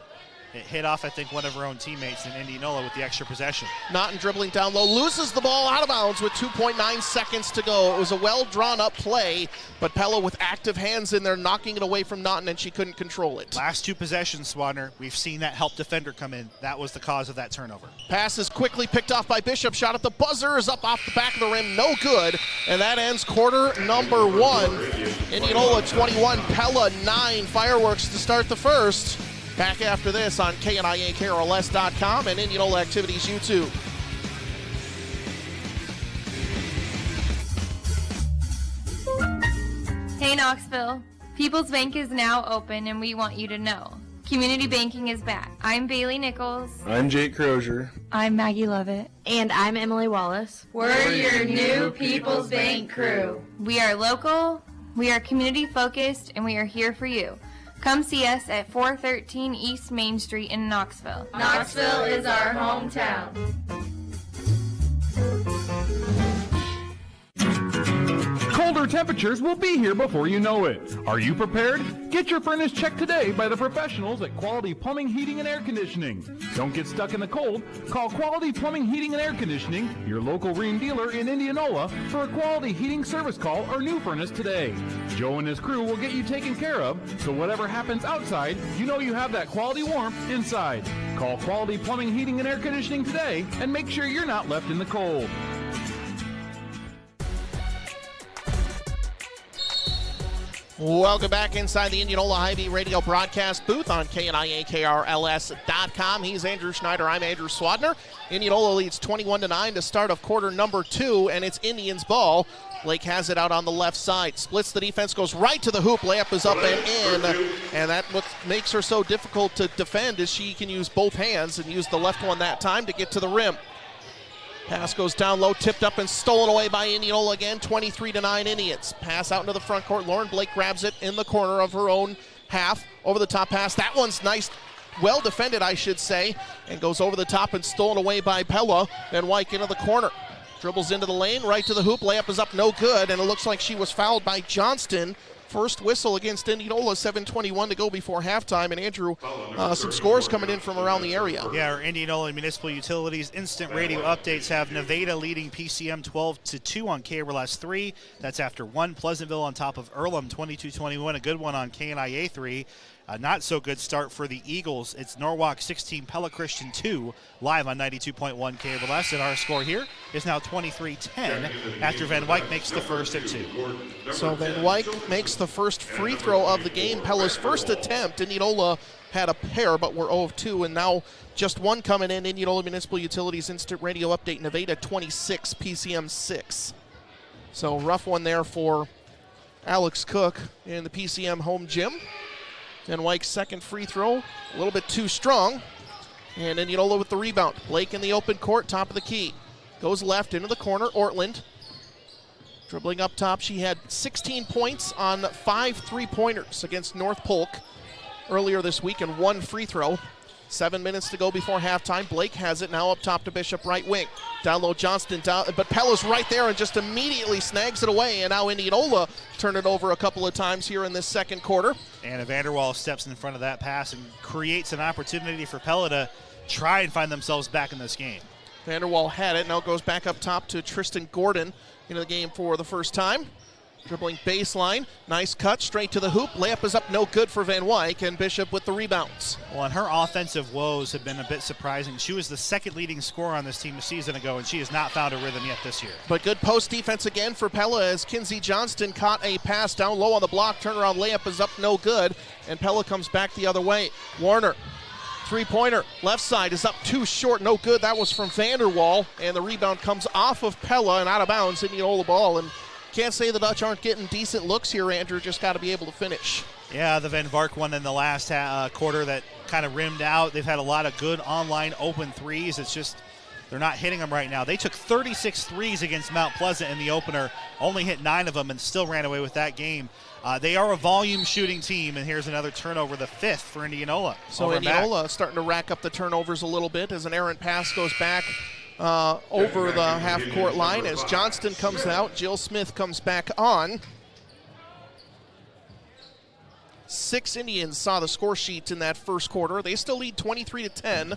It hit off, I think, one of her own teammates in Indianola with the extra possession. Naughton dribbling down low, loses the ball out of bounds with 2.9 seconds to go. It was a well-drawn-up play, but Pella with active hands in there knocking it away from Naughton, and she couldn't control it. Last two possessions, Swadner, we've seen that help defender come in. That was the cause of that turnover. Pass is quickly picked off by Bishop. Shot at the buzzer is up off the back of the rim, no good. And that ends quarter number one. Indianola 21, Pella 9. Fireworks to start the first. Back after this on KNIAKRLS.com and Indianola Activities YouTube. Hey Knoxville, People's Bank is now open and we want you to know. Community banking is back. I'm Bailey Nichols. I'm Jake Crozier. I'm Maggie Lovett. And I'm Emily Wallace. We're your new People's Bank crew. We are local, We are community focused and we are here for you. Come see us at 413 East Main Street in Knoxville. Knoxville is our hometown. Colder temperatures will be here before you know it. Are you prepared? Get your furnace checked today by the professionals at Quality Plumbing, Heating, and Air Conditioning. Don't get stuck in the cold. Call Quality Plumbing, Heating, and Air Conditioning, your local Rheem dealer in Indianola, for a quality heating service call or new furnace today. Joe and his crew will get you taken care of, so whatever happens outside, you know you have that quality warmth inside. Call Quality Plumbing, Heating, and Air Conditioning today and make sure you're not left in the cold. Welcome back inside the Indianola Hy-Vee radio broadcast booth on KNIAKRLS.com. He's Andrew Schneider. I'm Andrew Swadner. Indianola leads 21-9 to start of quarter number 2, and it's Indians' ball. Blake has it out on the left side. Splits the defense, goes right to the hoop. Layup is up and in, and that what makes her so difficult to defend is she can use both hands and use the left one that time to get to the rim. Pass goes down low, tipped up and stolen away by Indianola again, 23-9 Indians. Pass out into the front court. Lauren Blake grabs it in the corner of her own half. Over the top pass. That one's nice, well defended, I should say, and goes over the top and stolen away by Pella. Van Wyk into the corner. Dribbles into the lane, right to the hoop. Layup is up, no good, and it looks like she was fouled by Johnston. First whistle against Indianola, 7:21 to go before halftime. And Andrew, some scores coming in from around the area. Yeah, our Indianola Municipal Utilities instant radio updates have Nevada leading PCM 12-2 on KRLS 3. That's after 1. Pleasantville on top of Earlham 22-21. A good one on KNIA 3. A not so good start for the Eagles. It's Norwalk 16, Pella Christian 2, live on 92.1 KRLS. And our score here is now 23-10 after Van Wyk makes the first at 2. So Van Wyk makes the first free throw of the game. Pella's first attempt. Indianola had a pair, but we're 0 of 2, and now just one coming in. Indianola Municipal Utilities instant radio update. Nevada 26, PCM 6. So rough one there for Alex Cook in the PCM home gym. Van Wyk's second free throw, a little bit too strong. And Indianola with the rebound. Blake in the open court, top of the key. Goes left into the corner, Ortland. Dribbling up top, she had 16 points on 5 three-pointers against North Polk earlier this week and 1 free throw. 7 minutes to go before halftime. Blake has it now up top to Bishop, right wing. Down low, Johnston, but Pella's right there and just immediately snags it away. And now Indianola turn it over a couple of times here in this second quarter. And Vanderwall steps in front of that pass and creates an opportunity for Pella to try and find themselves back in this game. Vanderwall had it, now goes back up top to Tristan Gordon into the game for the first time. Dribbling baseline, nice cut, straight to the hoop. Layup is up, no good for Van Wyk, and Bishop with the rebounds. Well, and her offensive woes have been a bit surprising. She was the second leading scorer on this team a season ago, and she has not found a rhythm yet this year. But good post defense again for Pella as Kinsey Johnston caught a pass down low on the block. Turnaround layup is up, no good, and Pella comes back the other way. Warner, three-pointer, left side is up too short, no good. That was from Vanderwall, and the rebound comes off of Pella and out of bounds, Indianola ball, and can't say the Dutch aren't getting decent looks here, Andrew. Just got to be able to finish. Yeah, the Van Vark one in the last quarter that kind of rimmed out. They've had a lot of good online open threes. It's just they're not hitting them right now. They took 36 threes against Mount Pleasant in the opener, only hit 9 of them and still ran away with that game. They are a volume shooting team, and here's another turnover, the 5th for Indianola. So Indianola starting to rack up the turnovers a little bit as an errant pass goes back over the half-court line as Johnston comes out. Jill Smith comes back on. 6 Indians saw the score sheet in that first quarter. They still lead 23-10.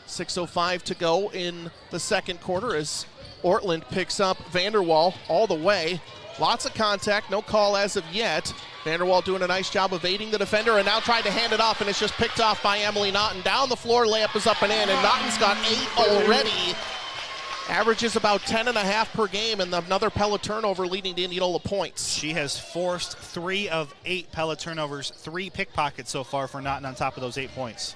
6:05 to go in the second quarter as Ortland picks up Vanderwall all the way. Lots of contact, no call as of yet. Vanderwall doing a nice job evading the defender and now trying to hand it off, and it's just picked off by Emily Naughton. Down the floor, layup is up and in, and Naughton's got 8 already. Averages about 10.5 per game, and another Pella turnover leading to Indianola points. She has forced 3 of 8 Pella turnovers, 3 pickpockets so far for Naughton on top of those 8 points.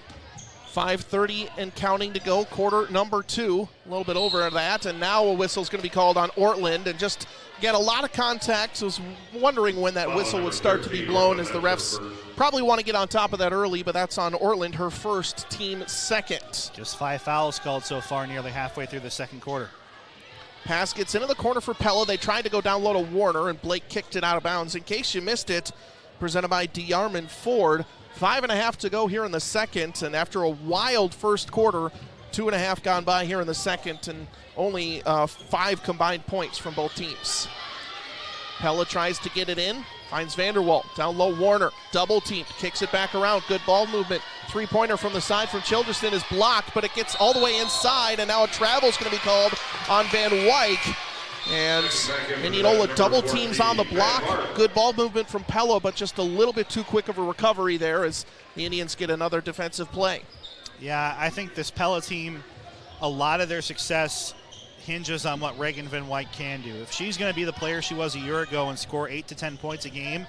5:30 and counting to go, quarter number 2, a little bit over that, and now a whistle's going to be called on Ortland, and just get a lot of contact. I was wondering when that whistle would start to be blown as the refs probably want to get on top of that early, but that's on Ortland, her first, team second. Just 5 fouls called so far, nearly halfway through the second quarter. Pass gets into the corner for Pella. They tried to go down low to Warner, and Blake kicked it out of bounds. In case you missed it, presented by DeArmond Ford. 5.5 to go here in the second, and after a wild first quarter, 2.5 gone by here in the second, and only 5 combined points from both teams. Pella tries to get it in, finds Vanderwall. Down low, Warner, double teamed, kicks it back around. Good ball movement. Three-pointer from the side from Childerston is blocked, but it gets all the way inside, and now a travel's going to be called on Van Wyck. And Indianola double teams on the block. Good ball movement from Pella, but just a little bit too quick of a recovery there as the Indians get another defensive play. Yeah, I think this Pella team, a lot of their success hinges on what Reagan Van Wyck can do. If she's going to be the player she was a year ago and score 8 to 10 points a game,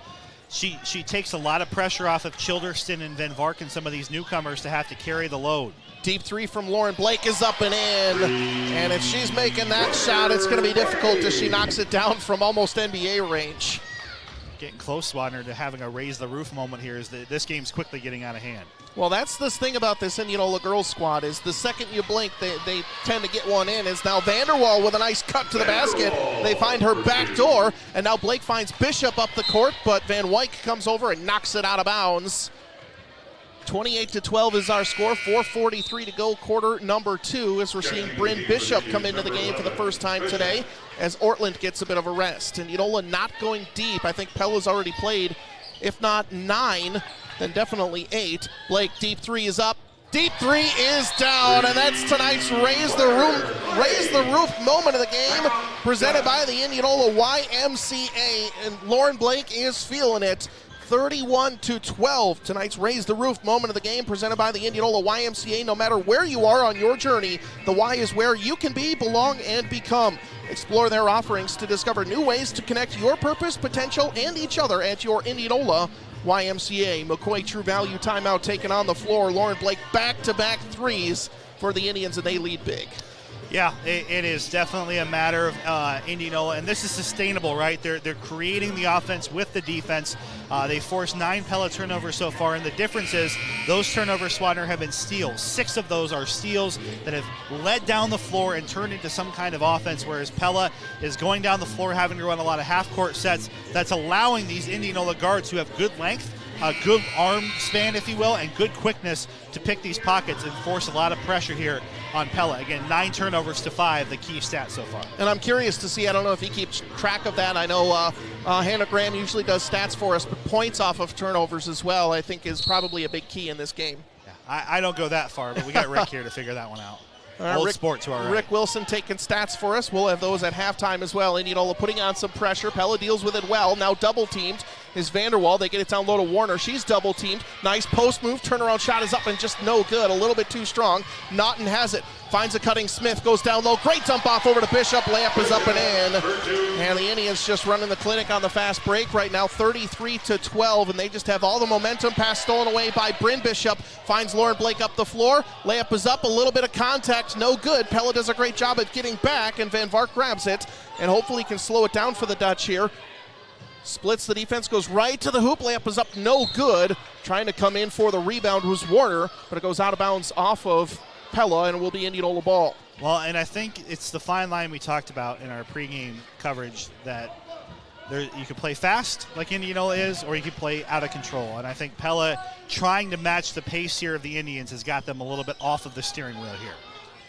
she takes a lot of pressure off of Childerston and Van Vark and some of these newcomers to have to carry the load. Deep three from Lauren Blake is up and in. And if she's making that shot, it's going to be difficult as she knocks it down from almost NBA range. Getting close, Swadner, to having a raise the roof moment here is that this game's quickly getting out of hand. Well, that's the thing about this Indianola girls squad is the second you blink, they tend to get one in. Is now Vanderwall with a nice cut to the basket. They find her back door, and now Blake finds Bishop up the court, but Van Wyck comes over and knocks it out of bounds. 28-12 is our score. 4:43 to go, quarter number 2, as we're seeing Bryn Bishop come into the game for the first time today as Ortland gets a bit of a rest. And Indianola not going deep. I think Pella's already played, if not 9, then definitely 8. Blake, deep three is up. Deep three is down, and that's tonight's Raise the Roof moment of the game, presented by the Indianola YMCA, and Lauren Blake is feeling it. 31-12, tonight's Raise the Roof moment of the game, presented by the Indianola YMCA. No matter where you are on your journey, the Y is where you can be, belong, and become. Explore their offerings to discover new ways to connect your purpose, potential, and each other at your Indianola YMCA. McCoy True Value timeout taken on the floor. Lauren Blake back-to-back threes for the Indians, and they lead big. Yeah, it is definitely a matter of Indianola, and this is sustainable, right? They're creating the offense with the defense. They forced 9 Pella turnovers so far, and the difference is those turnovers, Swadner, have been steals. 6 of those are steals that have led down the floor and turned into some kind of offense, whereas Pella is going down the floor, having to run a lot of half-court sets. That's allowing these Indianola guards who have good length, a good arm span, if you will, and good quickness to pick these pockets and force a lot of pressure here on Pella. Again, 9 turnovers to 5, the key stat so far. And I'm curious to see, I don't know if he keeps track of that. I know Hannah Graham usually does stats for us, but points off of turnovers as well, I think, is probably a big key in this game. Yeah, I don't go that far, but we got Rick here to figure that one out. Old sport to our right. Rick Wilson taking stats for us. We'll have those at halftime as well. Indianola putting on some pressure. Pella deals with it well. Now double teamed is Vanderwall. They get it down low to Warner. She's double teamed. Nice post move. Turnaround shot is up and just no good. A little bit too strong. Naughton has it. Finds a cutting Smith. Goes down low. Great dump off over to Bishop. Layup is up and in. And the Indians just running the clinic on the fast break right now. 33-12. And they just have all the momentum. Pass stolen away by Bryn Bishop. Finds Lauren Blake up the floor. Layup is up. A little bit of contact. No good. Pella does a great job at getting back. And Van Vark grabs it. And hopefully can slow it down for the Dutch here. Splits the defense, goes right to the hoop. Layup is up, no good. Trying to come in for the rebound was Warner, but it goes out of bounds off of Pella, and it will be Indianola ball. Well, and I think it's the fine line we talked about in our pregame coverage that you can play fast like Indianola is, or you can play out of control. And I think Pella trying to match the pace here of the Indians has got them a little bit off of the steering wheel here.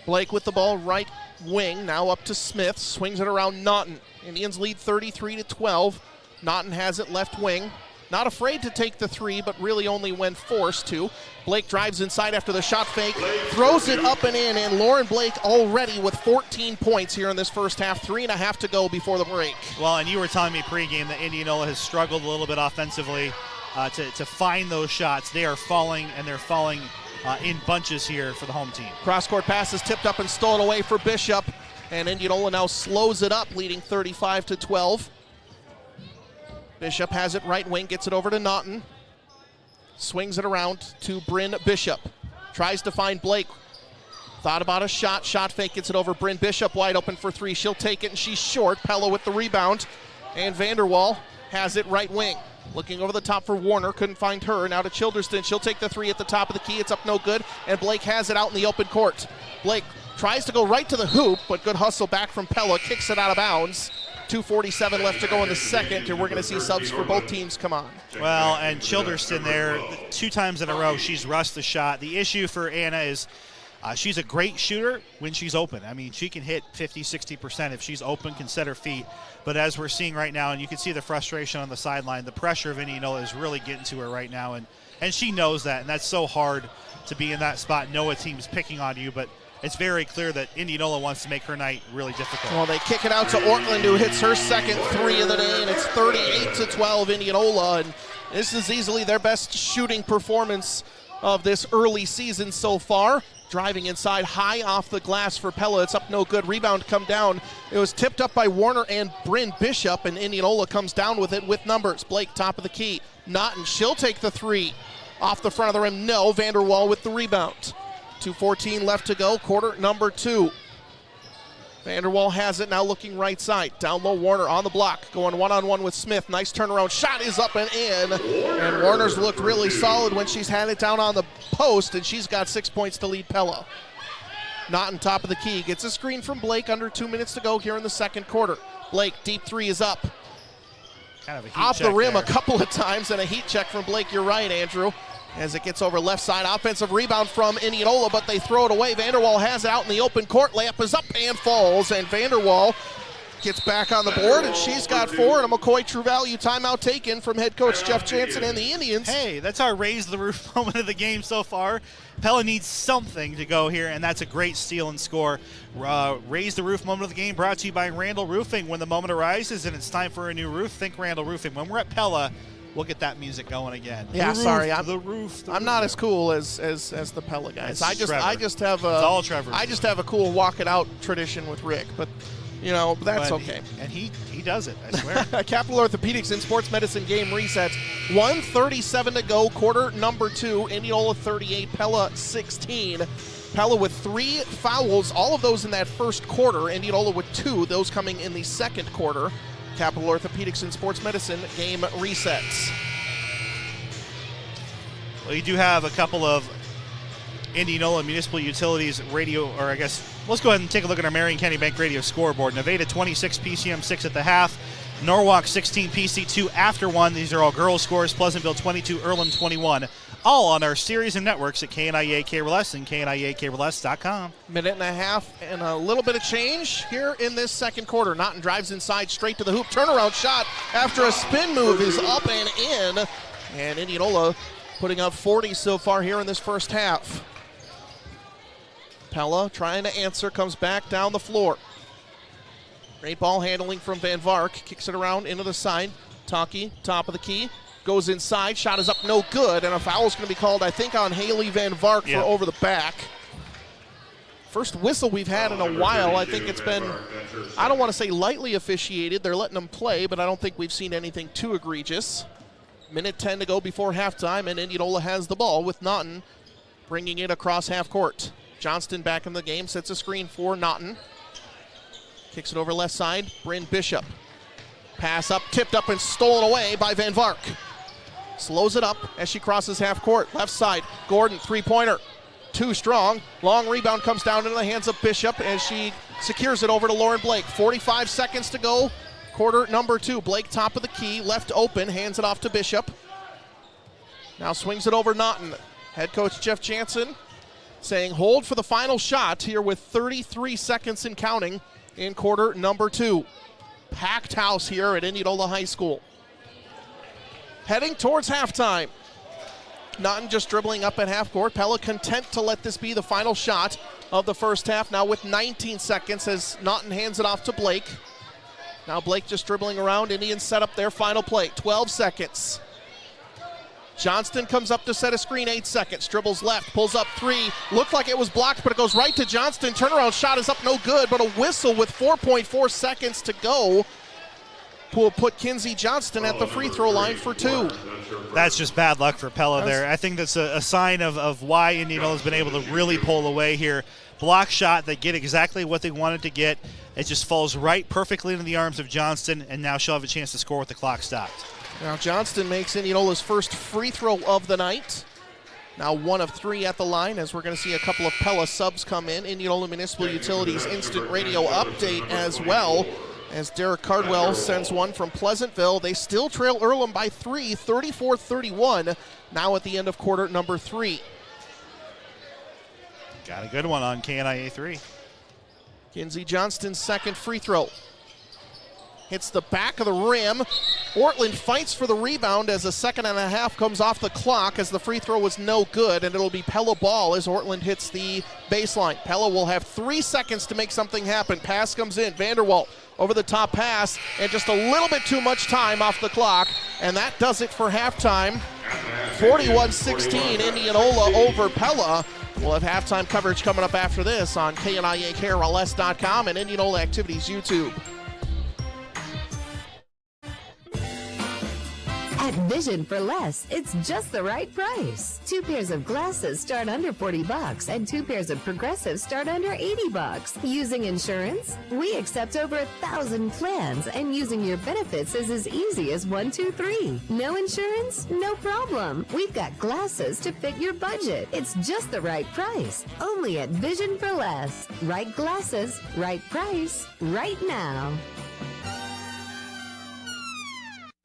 Blake with the ball right wing, now up to Smith, swings it around Naughton. Indians lead 33-12. Naughton has it left wing. Not afraid to take the three, but really only when forced to. Blake drives inside after the shot fake, throws it up and in, and Lauren Blake already with 14 points here in this first half. 3.5 to go before the break. Well, and you were telling me pregame that Indianola has struggled a little bit offensively to find those shots. They are falling, and they're falling in bunches here for the home team. Cross-court pass is tipped up and stolen away for Bishop, and Indianola now slows it up, leading 35-12. Bishop has it right wing, gets it over to Naughton. Swings it around to Bryn Bishop. Tries to find Blake. Thought about a shot. Shot fake, gets it over Bryn Bishop, wide open for three. She'll take it, and she's short. Pella with the rebound. And Vanderwall has it right wing. Looking over the top for Warner, couldn't find her. Now to Childerston. She'll take the three at the top of the key. It's up no good, and Blake has it out in the open court. Blake Tries to go right to the hoop, but good hustle back from Pella. Kicks it out of bounds. 2:47 left to go in the second, and we're going to see subs for both teams come on. Well, and Childerston there, 2 times in a row, she's rushed the shot. The issue for Anna is she's a great shooter when she's open. I mean, she can hit 50, 60% if she's open, can set her feet. But as we're seeing right now, and you can see the frustration on the sideline, the pressure of Indianola is really getting to her right now, and she knows that, and that's so hard to be in that spot, know a team's picking on you, but it's very clear that Indianola wants to make her night really difficult. Well, they kick it out to Ortland, who hits her second 3 of the day, and it's 38-12 Indianola, and this is easily their best shooting performance of this early season so far. Driving inside, high off the glass for Pella. It's up no good. Rebound come down. It was tipped up by Warner and Bryn Bishop, and Indianola comes down with it with numbers. Blake, top of the key. Naughton, she'll take the 3. Off the front of the rim, no. Vanderwall with the rebound. 2:14 left to go, quarter number 2. Vanderwall has it now, looking right side. Down low, Warner on the block, going one-on-one with Smith. Nice turnaround shot is up and in. And Warner's looked really solid when she's had it down on the post, and she's got 6 points to lead Pella. Naughton, top of the key, gets a screen from Blake, under 2 minutes to go here in the second quarter. Blake, deep 3 is up. Kind of a heat off the rim there. a couple of times, and a heat check from Blake. You're right, Andrew. As it gets over left side, offensive rebound from Indianola, but they throw it away. Vanderwall has it out in the open court. Layup is up and falls, and Vanderwall gets back on the board, and she's got 4, and a McCoy True Value timeout taken from head coach Jeff Jansen and the Indians. Hey, that's our raise the roof moment of the game so far. Pella needs something to go here, and that's a great steal and score. Raise the roof moment of the game brought to you by Randall Roofing. When the moment arises and it's time for a new roof, think Randall Roofing. When we're at Pella, we'll get that music going again. Yeah, sorry, I'm not as cool as the Pella guys. I just have It's all Trevor. I just have a cool walk it out tradition with Rick, but you know, that's okay. And he does it, I swear. Capital Orthopedics and Sports Medicine game resets. 1:37 to go, quarter number 2. Indianola 38, Pella 16. Pella with 3 fouls, all of those in that first quarter. Indianola with 2, those coming in the second quarter. Capital Orthopedics and Sports Medicine game resets. Well, you do have a couple of Indianola Municipal Utilities radio, or I guess, let's go ahead and take a look at our Marion County Bank radio scoreboard. Nevada 26, PCM 6 at the half. Norwalk 16, PC 2 after 1. These are all girls' scores. Pleasantville 22, Earlham 21. All on our series of networks at KNIA KRLS and KNIAKRLS.com. Minute and a half and a little bit of change here in this second quarter. Naughton drives inside straight to the hoop. Turnaround shot after a spin move is up and in. And Indianola putting up 40 so far here in this first half. Pella trying to answer, comes back down the floor. Great ball handling from Van Vark. Kicks it around into the side. Talkie, top of the key. Goes inside. Shot is up, no good. And a foul is going to be called, I think, on Haley Van Vark for over the back. First whistle we've had in a while. I think it's been, I don't want to say lightly officiated. They're letting them play, but I don't think we've seen anything too egregious. Minute 10 to go before halftime, and Indianola has the ball with Naughton bringing it across half court. Johnston back in the game, sets a screen for Naughton. Kicks it over left side, Bryn Bishop. Pass up, tipped up and stolen away by Van Vark. Slows it up as she crosses half court. Left side, Gordon, three-pointer. Too strong. Long rebound comes down into the hands of Bishop as she secures it over to Lauren Blake. 45 seconds to go, quarter number 2. Blake top of the key, left open, hands it off to Bishop. Now swings it over Naughton. Head coach Jeff Jansen saying hold for the final shot here with 33 seconds and counting in quarter number 2. Packed house here at Indianola High School. Heading towards halftime. Naughton just dribbling up at half court. Pella content to let this be the final shot of the first half. Now with 19 seconds as Naughton hands it off to Blake. Now Blake just dribbling around. Indians set up their final play. 12 seconds. Johnston comes up to set a screen, 8 seconds. Dribbles left, pulls up 3. Looked like it was blocked, but it goes right to Johnston. Turnaround shot is up, no good, but a whistle with 4.4 seconds to go will put Kinsey Johnston at the free throw line for 2. That's just bad luck for Pella there. I think that's a sign of why Indianola has been able to really pull away here. Block shot, they get exactly what they wanted to get. It just falls right perfectly into the arms of Johnston, and now she'll have a chance to score with the clock stopped. Now Johnston makes Indianola's first free throw of the night. Now 1 of 3 at the line, as we're going to see a couple of Pella subs come in. Indianola Municipal Utilities instant radio update as well, as Derek Cardwell sends one from Pleasantville. They still trail Earlham by 3, 34-31, now at the end of quarter number 3. Got a good one on KNIA 3. Kinsey Johnston's second free throw. Hits the back of the rim. Ortland fights for the rebound as a second and a half comes off the clock, as the free throw was no good, and it'll be Pella ball as Ortland hits the baseline. Pella will have 3 seconds to make something happen. Pass comes in. Vanderwalt over the top pass, and just a little bit too much time off the clock, and that does it for halftime. 41-16 Indianola over Pella. We'll have halftime coverage coming up after this on KNIAKRLS.com and Indianola Activities YouTube. At Vision for Less, it's just the right price. 2 pairs of glasses start under $40, and 2 pairs of progressives start under $80. Using insurance? We accept over 1,000 plans, and using your benefits is as easy as 1, 2, 3. No insurance? No problem. We've got glasses to fit your budget. It's just the right price. Only at Vision for Less. Right glasses, right price, right now.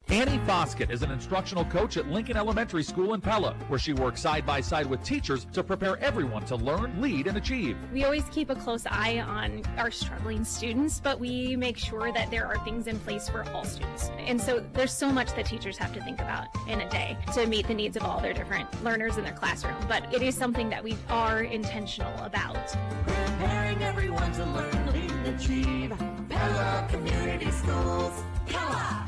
Annie Foskett is an instructional coach at Lincoln Elementary School in Pella, where she works side by side with teachers to prepare everyone to learn, lead, and achieve. We always keep a close eye on our struggling students, but we make sure that there are things in place for all students. And so there's so much that teachers have to think about in a day to meet the needs of all their different learners in their classroom. But it is something that we are intentional about. Preparing everyone to learn, lead, and achieve. Pella Community Schools, Pella.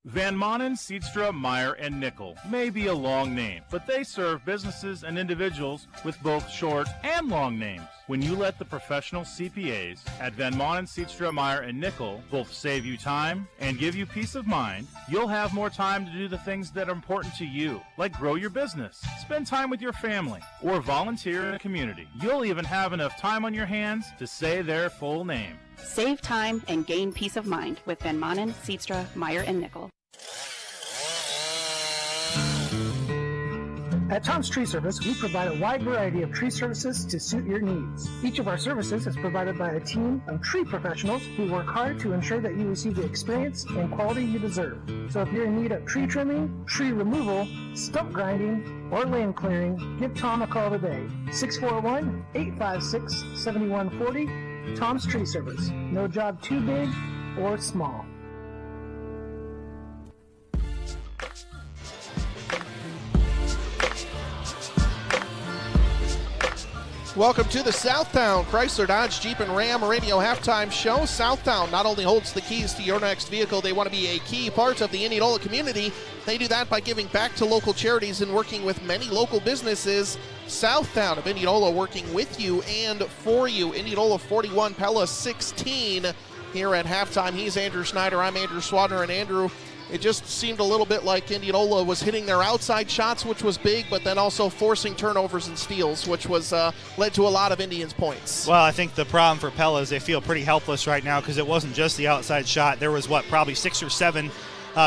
Van Manen, Seedstra, Meyer, and Nickel may be a long name, but they serve businesses and individuals with both short and long names. When you let the professional CPAs at Van Manen, Seedstra, Meyer, and Nickel both save you time and give you peace of mind, you'll have more time to do the things that are important to you, like grow your business, spend time with your family, or volunteer in the community. You'll even have enough time on your hands to say their full name. Save time and gain peace of mind with Van Manen, Seedstra, Meyer, and Nickel. At Tom's Tree Service, we provide a wide variety of tree services to suit your needs. Each of our services is provided by a team of tree professionals who work hard to ensure that you receive the experience and quality you deserve. So if you're in need of tree trimming, tree removal, stump grinding, or land clearing, give Tom a call today. 641-856-7140. Tom's Tree Service. No job too big or small. Welcome to the Southtown Chrysler Dodge Jeep and Ram Radio Halftime Show. Southtown not only holds the keys to your next vehicle, they want to be a key part of the Indianola community. They do that by giving back to local charities and working with many local businesses. Southtown of Indianola working with you and for you. Indianola 41, Pella 16 here at halftime. He's Andrew Schneider. I'm Andrew Swadner. And Andrew, it just seemed a little bit like Indianola was hitting their outside shots, which was big, but then also forcing turnovers and steals, which was led to a lot of Indians' points. Well, I think the problem for Pella is they feel pretty helpless right now because it wasn't just the outside shot. There was, probably 6 or 7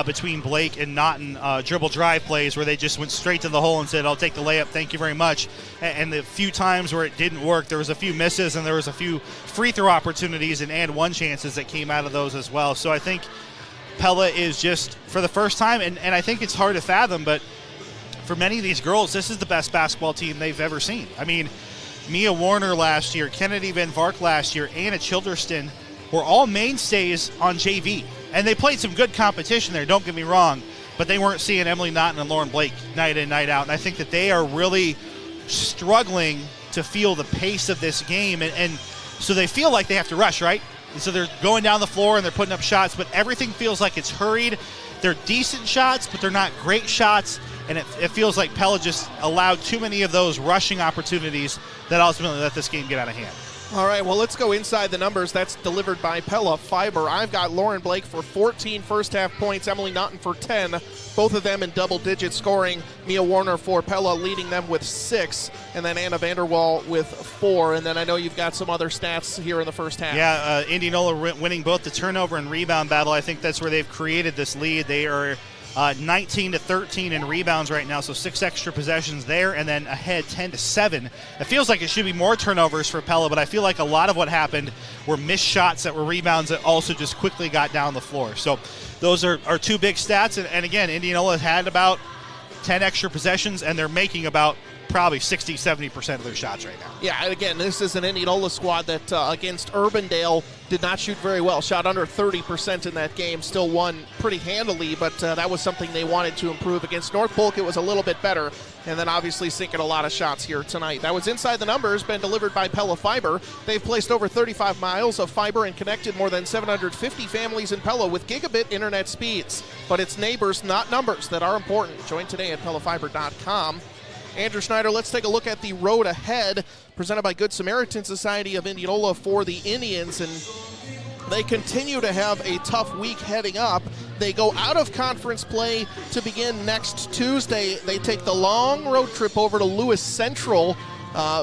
between Blake and Naughton dribble drive plays where they just went straight to the hole and said, I'll take the layup, thank you very much. And the few times where it didn't work, there was a few misses and there was a few free throw opportunities and one chances that came out of those as well. So I think Pella is just, for the first time, and I think it's hard to fathom, but for many of these girls, this is the best basketball team they've ever seen. I mean, Mia Warner last year, Kennedy Van Vark last year, Anna Childerston were all mainstays on JV. And they played some good competition there, don't get me wrong, but they weren't seeing Emily Naughton and Lauren Blake night in, night out. And I think that they are really struggling to feel the pace of this game. And so they feel like they have to rush, right? And so they're going down the floor and they're putting up shots, but everything feels like it's hurried. They're decent shots, but they're not great shots. And it feels like Pella just allowed too many of those rushing opportunities that ultimately let this game get out of hand. All right, well, let's go inside the numbers. That's delivered by Pella Fiber. I've got Lauren Blake for 14 first-half points, Emily Naughton for 10, both of them in double-digit scoring. Mia Warner for Pella leading them with 6, and then Anna Vanderwall with 4. And then I know you've got some other stats here in the first half. Yeah, Indianola winning both the turnover and rebound battle. I think that's where they've created this lead. They are 19-13 in rebounds right now, so 6 extra possessions there, and then ahead 10-7. It feels like it should be more turnovers for Pella, but I feel like a lot of what happened were missed shots that were rebounds that also just quickly got down the floor. So those are 2 big stats, and again, Indianola had about 10 extra possessions, and they're making about probably 60-70% of their shots right now. Yeah, and again, this is an Indianola squad that against Urbandale did not shoot very well. Shot under 30% in that game. Still won pretty handily, but that was something they wanted to improve. Against North Polk, it was a little bit better, and then obviously sinking a lot of shots here tonight. That was Inside the Numbers, been delivered by Pella Fiber. They've placed over 35 miles of fiber and connected more than 750 families in Pella with gigabit internet speeds. But it's neighbors, not numbers, that are important. Join today at PellaFiber.com. Andrew Schneider, let's take a look at the road ahead, presented by Good Samaritan Society of Indianola for the Indians, and they continue to have a tough week heading up. They go out of conference play to begin next Tuesday. They take the long road trip over to Lewis Central,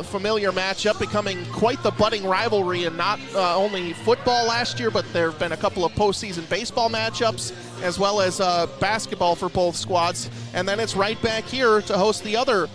familiar matchup, becoming quite the budding rivalry, and not only football last year, but there have been a couple of postseason baseball matchups, as well as basketball for both squads. And then it's right back here to host the other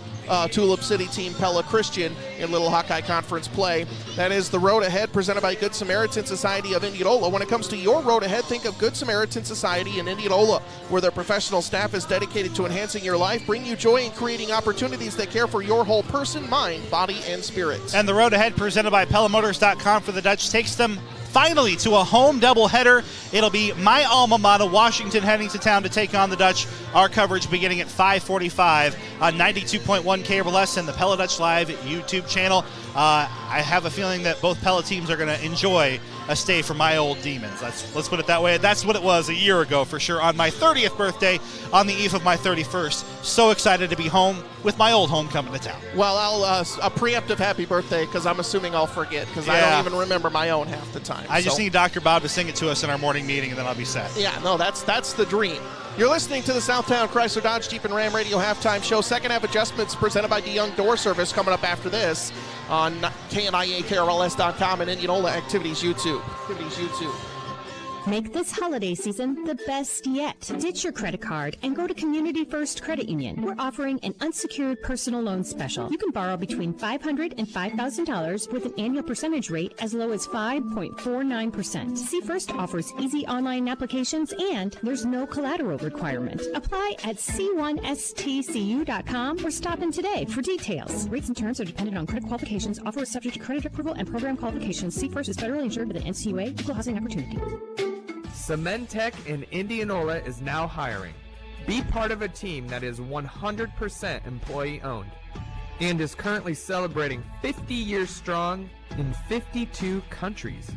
Tulip City team, Pella Christian, in Little Hawkeye Conference play. That is the road ahead, presented by Good Samaritan Society of Indianola. When it comes to your road ahead, think of Good Samaritan Society in Indianola, where their professional staff is dedicated to enhancing your life, bring you joy, and creating opportunities that care for your whole person, mind, body, and spirit. And the road ahead, presented by PellaMotors.com for the Dutch, takes them finally to a home doubleheader. It'll be my alma mater, Washington, heading to town to take on the Dutch. Our coverage beginning at 5:45 on 92.1 KRLS and the Pella Dutch Live YouTube channel. I have a feeling that both Pella teams are going to enjoy a stay for my old demons. Let's put it that way. That's what it was a year ago for sure, on my 30th birthday, on the eve of my 31st. So excited to be home with my old home coming to town. Well, I'll a preemptive happy birthday, because I'm assuming I'll forget, because I don't even remember my own half the time. I just need Dr. Bob to sing it to us in our morning meeting, and then I'll be set. Yeah, no, that's the dream. You're listening to the Southtown Chrysler Dodge Jeep and Ram Radio Halftime Show. Second half adjustments presented by DeYoung Door Service coming up after this on KNIAKRLS.com and Indianola Activities YouTube. Make this holiday season the best yet. Ditch your credit card and go to Community First Credit Union. We're offering an unsecured personal loan special. You can borrow between $500 and $5,000 with an annual percentage rate as low as 5.49%. C First offers easy online applications, and there's no collateral requirement. Apply at c1stcu.com or stop in today for details. Rates and terms are dependent on credit qualifications. Offer is subject to credit approval and program qualifications. C First is federally insured with an NCUA, Equal Housing Opportunity. Cementech in Indianola is now hiring. Be part of a team that is 100% employee-owned and is currently celebrating 50 years strong in 52 countries.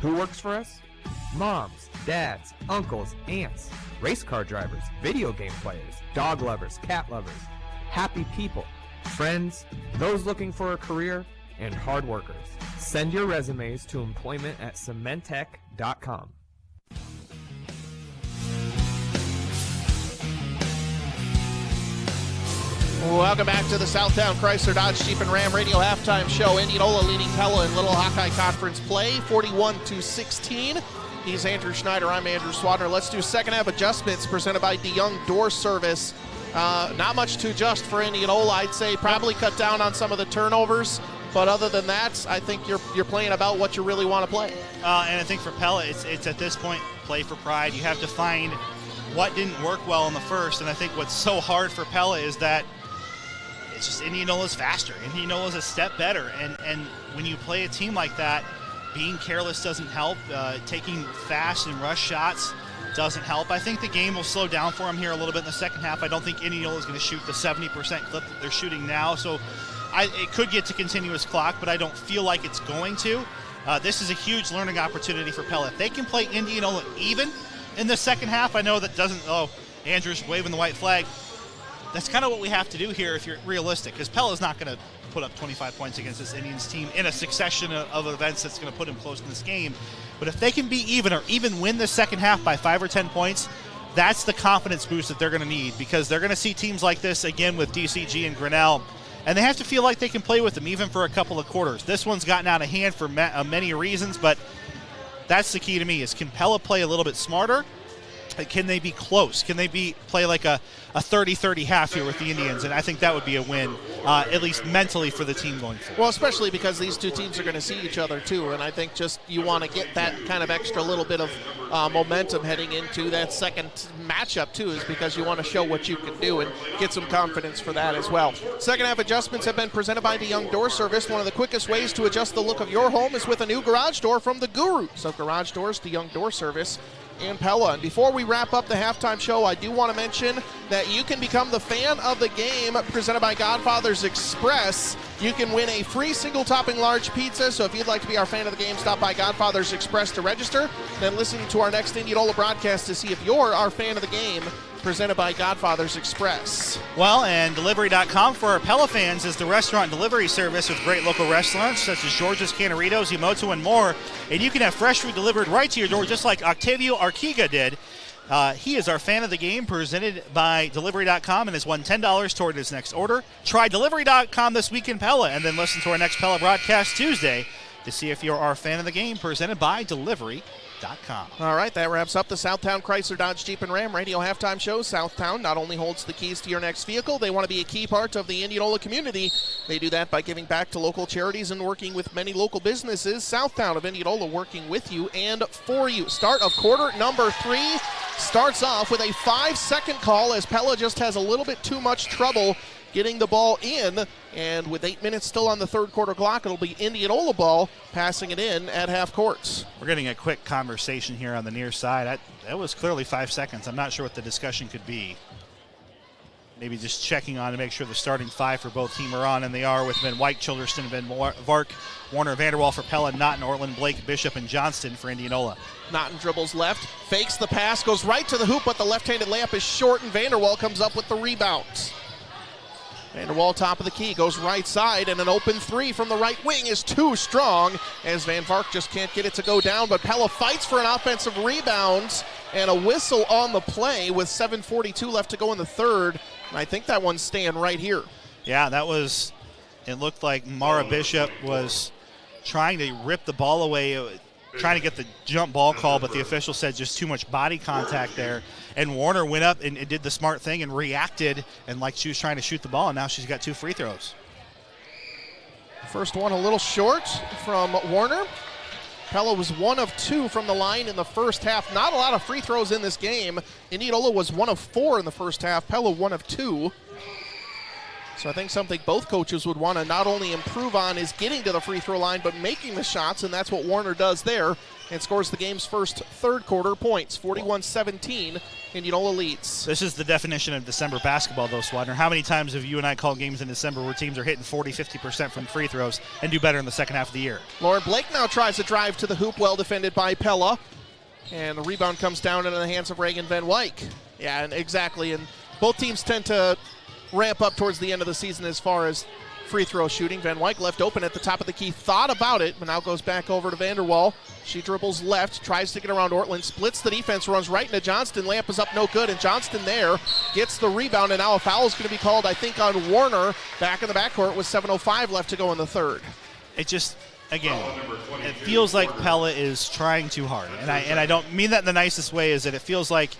Who works for us? Moms, dads, uncles, aunts, race car drivers, video game players, dog lovers, cat lovers, happy people, friends, those looking for a career, and hard workers. Send your resumes to employment@cementech.com. Welcome back to the Southtown Chrysler Dodge Jeep and Ram Radio Halftime Show. Indianola leading Pella in Little Hawkeye Conference play, 41-16. He's Andrew Schneider. I'm Andrew Swadner. Let's do second half adjustments presented by DeYoung Door Service. Not much to adjust for Indianola. I'd say probably cut down on some of the turnovers. But other than that, I think you're playing about what you really want to play. And I think for Pella, it's at this point, play for pride. You have to find what didn't work well in the first. And I think what's so hard for Pella is that it's just Indianola's faster. Indianola's a step better. And when you play a team like that, being careless doesn't help. Taking fast and rush shots doesn't help. I think the game will slow down for them here a little bit in the second half. I don't think Indianola's going to shoot the 70% clip that they're shooting now. So it could get to continuous clock, but I don't feel like it's going to. This is a huge learning opportunity for Pella. If they can play Indianola even in the second half, I know that doesn't, Andrew's waving the white flag. That's kind of what we have to do here if you're realistic, because Pella's not going to put up 25 points against this Indians team in a succession of events that's going to put him close in this game. But if they can be even or even win the second half by 5 or 10 points, that's the confidence boost that they're going to need, because they're going to see teams like this again with DCG and Grinnell, and they have to feel like they can play with them even for a couple of quarters. This one's gotten out of hand for many reasons, but that's the key to me, is can Pella play a little bit smarter Can they be close? Can they play like a 30-30 half here with the Indians? And I think that would be a win, at least mentally, for the team going forward. Well, especially because these two teams are going to see each other too, and I think just you want to get that kind of extra little bit of momentum heading into that second matchup too, is because you want to show what you can do and get some confidence for that as well. Second half adjustments have been presented by DeYoung Door Service. One of the quickest ways to adjust the look of your home is with a new garage door from the gurus of garage doors, DeYoung Door Service and Pella. And before we wrap up the halftime show, I do want to mention that you can become the fan of the game presented by Godfather's Express. You can win a free single topping large pizza. So if you'd like to be our fan of the game, stop by Godfather's Express to register. Then listen to our next Indianola broadcast to see if you're our fan of the game, presented by Godfather's Express. Well, and Delivery.com for our Pella fans is the restaurant delivery service with great local restaurants such as George's Canaritos, Emoto, and more. And you can have fresh food delivered right to your door just like Octavio Arquiga did. He is our fan of the game, presented by Delivery.com, and has won $10 toward his next order. Try Delivery.com this week in Pella, and then listen to our next Pella broadcast Tuesday to see if you're our fan of the game, presented by Delivery.com. All right, that wraps up the Southtown Chrysler Dodge Jeep and Ram radio halftime show. Southtown not only holds the keys to your next vehicle, they want to be a key part of the Indianola community. They do that by giving back to local charities and working with many local businesses. Southtown of Indianola working with you and for you. Start of quarter number 3 starts off with a 5-second call as Pella just has a little bit too much trouble getting the ball in, and with 8 minutes still on the third quarter clock, it'll be Indianola ball passing it in at half court. We're getting a quick conversation here on the near side. That was clearly 5 seconds. I'm not sure what the discussion could be. Maybe just checking on to make sure the starting 5 for both teams are on, and they are, with Van Wyk, Childerston, Van Vark, Warner, Vanderwall for Pella, Naughton, Ortland, Blake, Bishop, and Johnston for Indianola. Naughton dribbles left, fakes the pass, goes right to the hoop, but the left-handed layup is short, and Vanderwall comes up with the rebound. Vanderwall top of the key, goes right side, and an open 3 from the right wing is too strong as Van Vark just can't get it to go down, but Pella fights for an offensive rebound and a whistle on the play with 7:42 left to go in the third, and I think that one's staying right here. Yeah, it looked like Mara Bishop was trying to rip the ball away, trying to get the jump ball call, but the official said just too much body contact there. And Warner went up and did the smart thing and reacted, and like she was trying to shoot the ball, and now she's got 2 free throws. First one a little short from Warner. Pella was 1 of 2 from the line in the first half. Not a lot of free throws in this game. Indianola was 1 of 4 in the first half. Pella 1 of 2. So I think something both coaches would want to not only improve on is getting to the free throw line, but making the shots, and that's what Warner does there, and scores the game's first third quarter points. 41-17, Indianola leads. This is the definition of December basketball, though, Swadner. How many times have you and I called games in December where teams are hitting 40-50% from free throws and do better in the second half of the year? Lauren Blake now tries to drive to the hoop, well defended by Pella, and the rebound comes down into the hands of Reagan Van Wyk. Yeah, and exactly, and both teams tend to ramp up towards the end of the season as far as free throw shooting. Van Wyk left open at the top of the key, thought about it, but now goes back over to Vanderwall. She dribbles left, tries to get around Ortland, splits the defense, runs right into Johnston. Layup is up, no good, and Johnston there gets the rebound, and now a foul is going to be called, I think, on Warner back in the backcourt with 7:05 left to go in the third. It just, again, it feels like Pella is trying too hard, and I don't mean that in the nicest way, is that it feels like,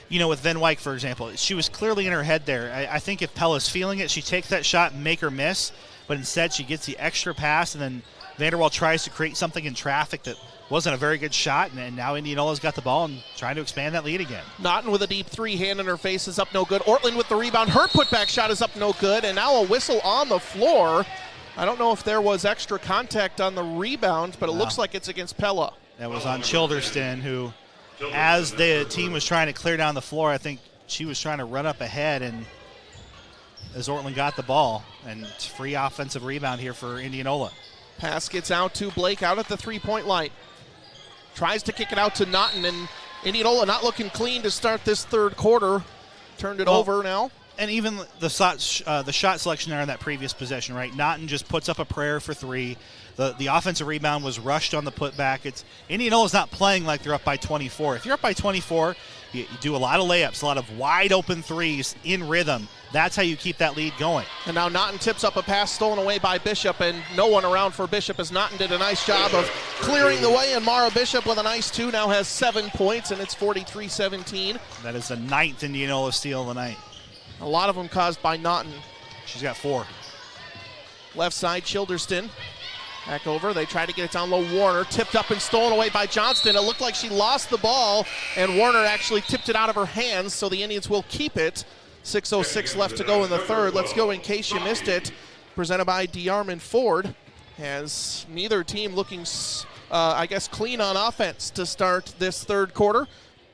you know, with Van Wyk, for example, she was clearly in her head there. I think if Pella's feeling it, she takes that shot and make her miss, but instead she gets the extra pass, and then Vanderwall tries to create something in traffic that wasn't a very good shot, and now Indianola's got the ball and trying to expand that lead again. Naughton with a deep 3, hand in her face is up, no good. Ortland with the rebound, her putback shot is up, no good, and now a whistle on the floor. I don't know if there was extra contact on the rebound, but it looks like it's against Pella. That was on Childerston, who, as the team was trying to clear down the floor, I think she was trying to run up ahead, and as Ortland got the ball, and it's free offensive rebound here for Indianola. Pass gets out to Blake out at the three-point line. Tries to kick it out to Naughton, and Indianola not looking clean to start this third quarter. Turned it over now. And even the shot selection there on that previous possession, right? Naughton just puts up a prayer for three. The offensive rebound was rushed on the putback. Indianola's not playing like they're up by 24. If you're up by 24, you do a lot of layups, a lot of wide open threes in rhythm. That's how you keep that lead going. And now Naughton tips up a pass stolen away by Bishop, and no one around for Bishop as Naughton did a nice job of clearing the way, and Mara Bishop with a nice two now has 7 points, and it's 43-17. That is the 9th Indianola steal of the night. A lot of them caused by Naughton. She's got 4. Left side, Childerston. Back over, they try to get it down low. Warner tipped up and stolen away by Johnston. It looked like she lost the ball, and Warner actually tipped it out of her hands, so the Indians will keep it. 6:06 left to go in the third. Let's go in case you missed it. Presented by DeArmond Ford. Has neither team looking, clean on offense to start this third quarter.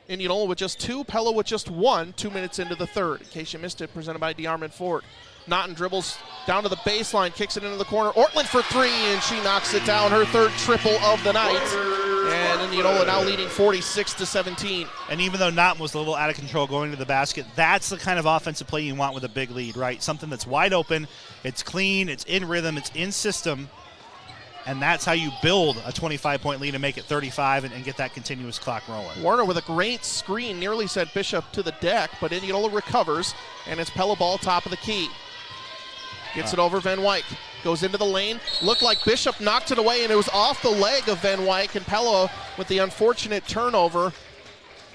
Indianola with just 2, Pella with just 1, 2 minutes into the third. In case you missed it, presented by DeArmond Ford. Naughton dribbles down to the baseline, kicks it into the corner. Ortland for 3, and she knocks it down. Her third triple of the night. And Indianola now leading 46-17. And even though Naughton was a little out of control going to the basket, that's the kind of offensive play you want with a big lead, right? Something that's wide open, it's clean, it's in rhythm, it's in system. And that's how you build a 25-point lead and make it 35 and get that continuous clock rolling. Warner with a great screen nearly sent Bishop to the deck, but Indianola recovers, and it's Pella ball top of the key. Gets it over Van Wyk. Goes into the lane. Looked like Bishop knocked it away, and it was off the leg of Van Wyk, and Pella with the unfortunate turnover.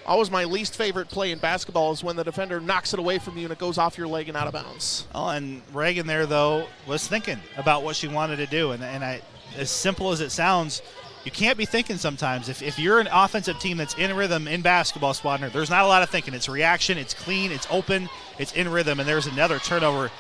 Always my least favorite play in basketball is when the defender knocks it away from you and it goes off your leg and out of bounds. Oh, and Reagan there, though, was thinking about what she wanted to do, and as simple as it sounds, you can't be thinking sometimes. If you're an offensive team that's in rhythm in basketball, Swadner, there's not a lot of thinking. It's reaction, it's clean, it's open, it's in rhythm, and there's another turnover.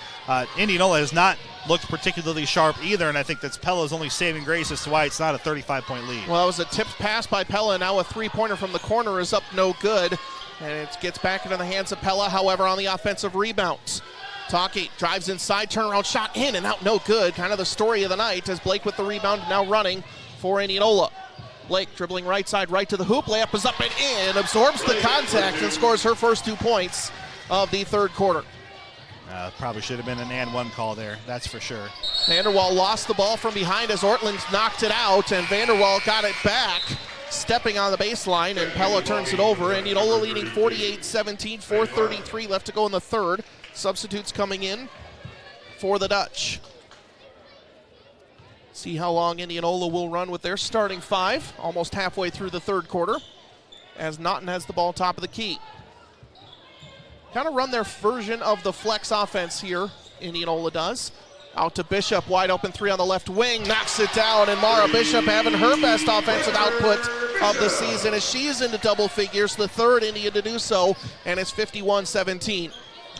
Indianola has not looked particularly sharp either, and I think that's Pella's only saving grace as to why it's not a 35-point lead. Well, it was a tipped pass by Pella, and now a three-pointer from the corner is up no good, and it gets back into the hands of Pella, however, on the offensive rebounds. Taki drives inside, turnaround shot in and out, no good. Kind of the story of the night as Blake with the rebound now running for Indianola. Blake dribbling right side, right to the hoop. Layup is up and in, absorbs the contact and scores her first 2 points of the third quarter. Probably should have been an and one call there, that's for sure. Vanderwall lost the ball from behind as Ortland knocked it out, and Vanderwall got it back, stepping on the baseline, and Pella turns it over. Indianola leading 48-17, 4:33 left to go in the third. Substitutes coming in for the Dutch. See how long Indianola will run with their starting 5, almost halfway through the third quarter, as Naughton has the ball top of the key. Kind of run their version of the flex offense here, Indianola does. Out to Bishop, wide open 3 on the left wing, knocks it down, and Mara Bishop having her best offensive output of the season as she is into double figures, the third Indian to do so, and it's 51-17.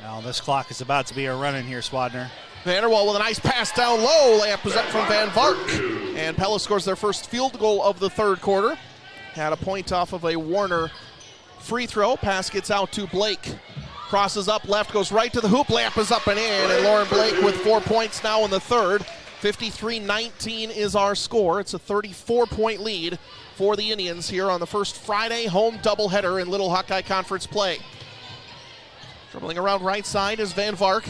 Now this clock is about to be a run in here, Swadner. Vanderwall with a nice pass down low, layup is up from Van Vark, and Pella scores their first field goal of the third quarter. Had a point off of a Warner free throw, pass gets out to Blake. Crosses up left, goes right to the hoop, layup is up and in, and Lauren Blake with 4 points now in the third. 53-19 is our score. It's a 34-point lead for the Indians here on the first Friday home doubleheader in Little Hawkeye Conference play. Dribbling around right side is Van Vark.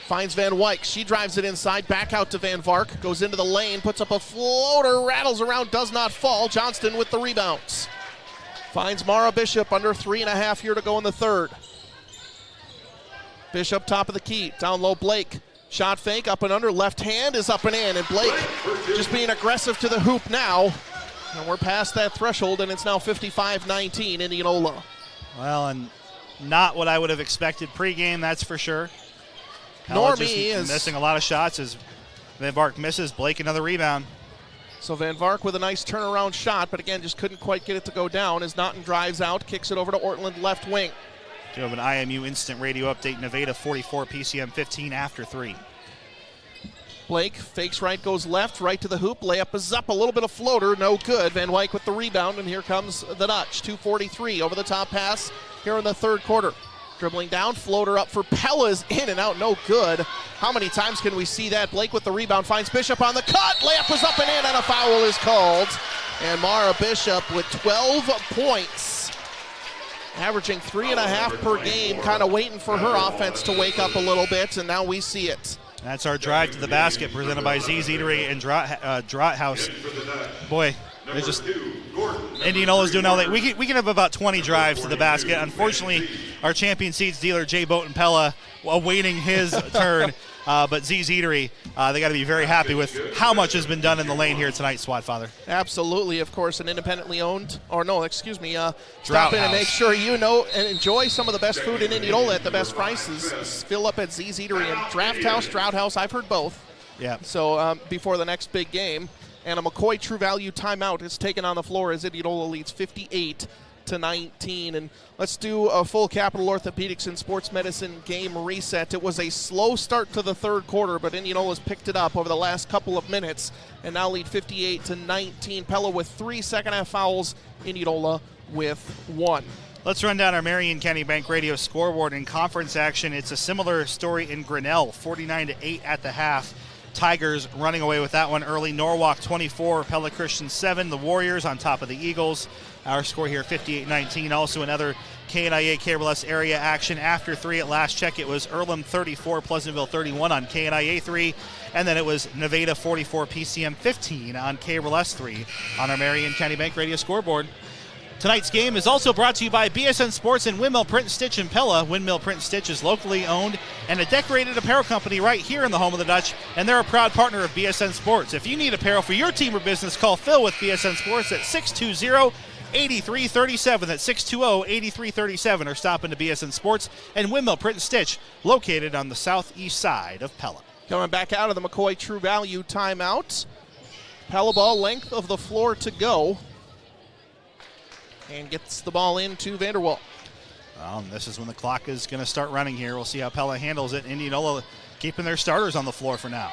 Finds Van Wyk. She drives it inside, back out to Van Vark. Goes into the lane, puts up a floater, rattles around, does not fall. Johnston with the rebounds. Finds Mara Bishop, under 3.5 here to go in the third. Bishop top of the key, down low Blake. Shot fake, up and under, left hand is up and in, and Blake just being aggressive to the hoop now. And we're past that threshold, and it's now 55-19 Indianola. Well, and not what I would have expected pregame, that's for sure. Normie is missing a lot of shots as Van Vark misses. Blake another rebound. So Van Vark with a nice turnaround shot, but again, just couldn't quite get it to go down as Naughton drives out, kicks it over to Ortland left wing. Do have an IMU instant radio update. Nevada 44, PCM 15 after 3. Blake fakes right, goes left, right to the hoop. Layup is up, a little bit of floater, no good. Van Wyk with the rebound, and here comes the Dutch. 2:43 over the top pass here in the third quarter. Dribbling down, floater up for Pella's in and out, no good. How many times can we see that? Blake with the rebound, finds Bishop on the cut. Layup was up and in, and a foul is called. And Mara Bishop with 12 points. averaging 3.5 per game, kind of waiting for her offense to wake up a little bit, and now we see it. That's our drive to the basket presented by Z's Eatery and Draught House. Boy, they're just Indianola's doing all that. We can have about 20 drives to the basket. Unfortunately, our champion seeds dealer Jay Boat Pella awaiting his turn. But Z's Eatery, they got to be very happy with how much has been done in the lane here tonight, Swat Father. Absolutely, of course, an independently owned, or no, excuse me, Draught stop in and House. make sure you know and enjoy some of the best food in Indianola at the best prices. Fill up at Z's Eatery and Draught House. I've heard both. Yeah. So before the next big game. And a McCoy True Value timeout is taken on the floor as Indianola leads 58-19. And let's do a full Capital Orthopedics and Sports Medicine game reset. It was a slow start to the third quarter, but Indianola's picked it up over the last couple of minutes and now lead 58-19. Pella with 3 second-half fouls, Indianola with 1. Let's run down our Marion County Bank Radio scoreboard. In conference action, it's a similar story in Grinnell, 49-8 at the half. Tigers running away with that one early. Norwalk 24, Pella Christian 7. The Warriors on top of the Eagles. Our score here 58-19. Also another KNIA KRLS area action after 3 at last check. It was Earlham 34, Pleasantville 31 on KNIA 3. And then it was Nevada 44, PCM 15 on KRLS 3 on our Marion County Bank Radio scoreboard. Tonight's game is also brought to you by BSN Sports and Windmill Print and Stitch in Pella. Windmill Print and Stitch is locally owned and a decorated apparel company right here in the home of the Dutch, and they're a proud partner of BSN Sports. If you need apparel for your team or business, call Phil with BSN Sports at 620-8337. That's 620-8337, or stop into BSN Sports and Windmill Print and Stitch, located on the southeast side of Pella. Coming back out of the McCoy True Value timeout. Pella ball, length of the floor to go. And gets the ball into Vanderwall. Well, and this is when the clock is going to start running here. We'll see how Pella handles it. Indianola keeping their starters on the floor for now.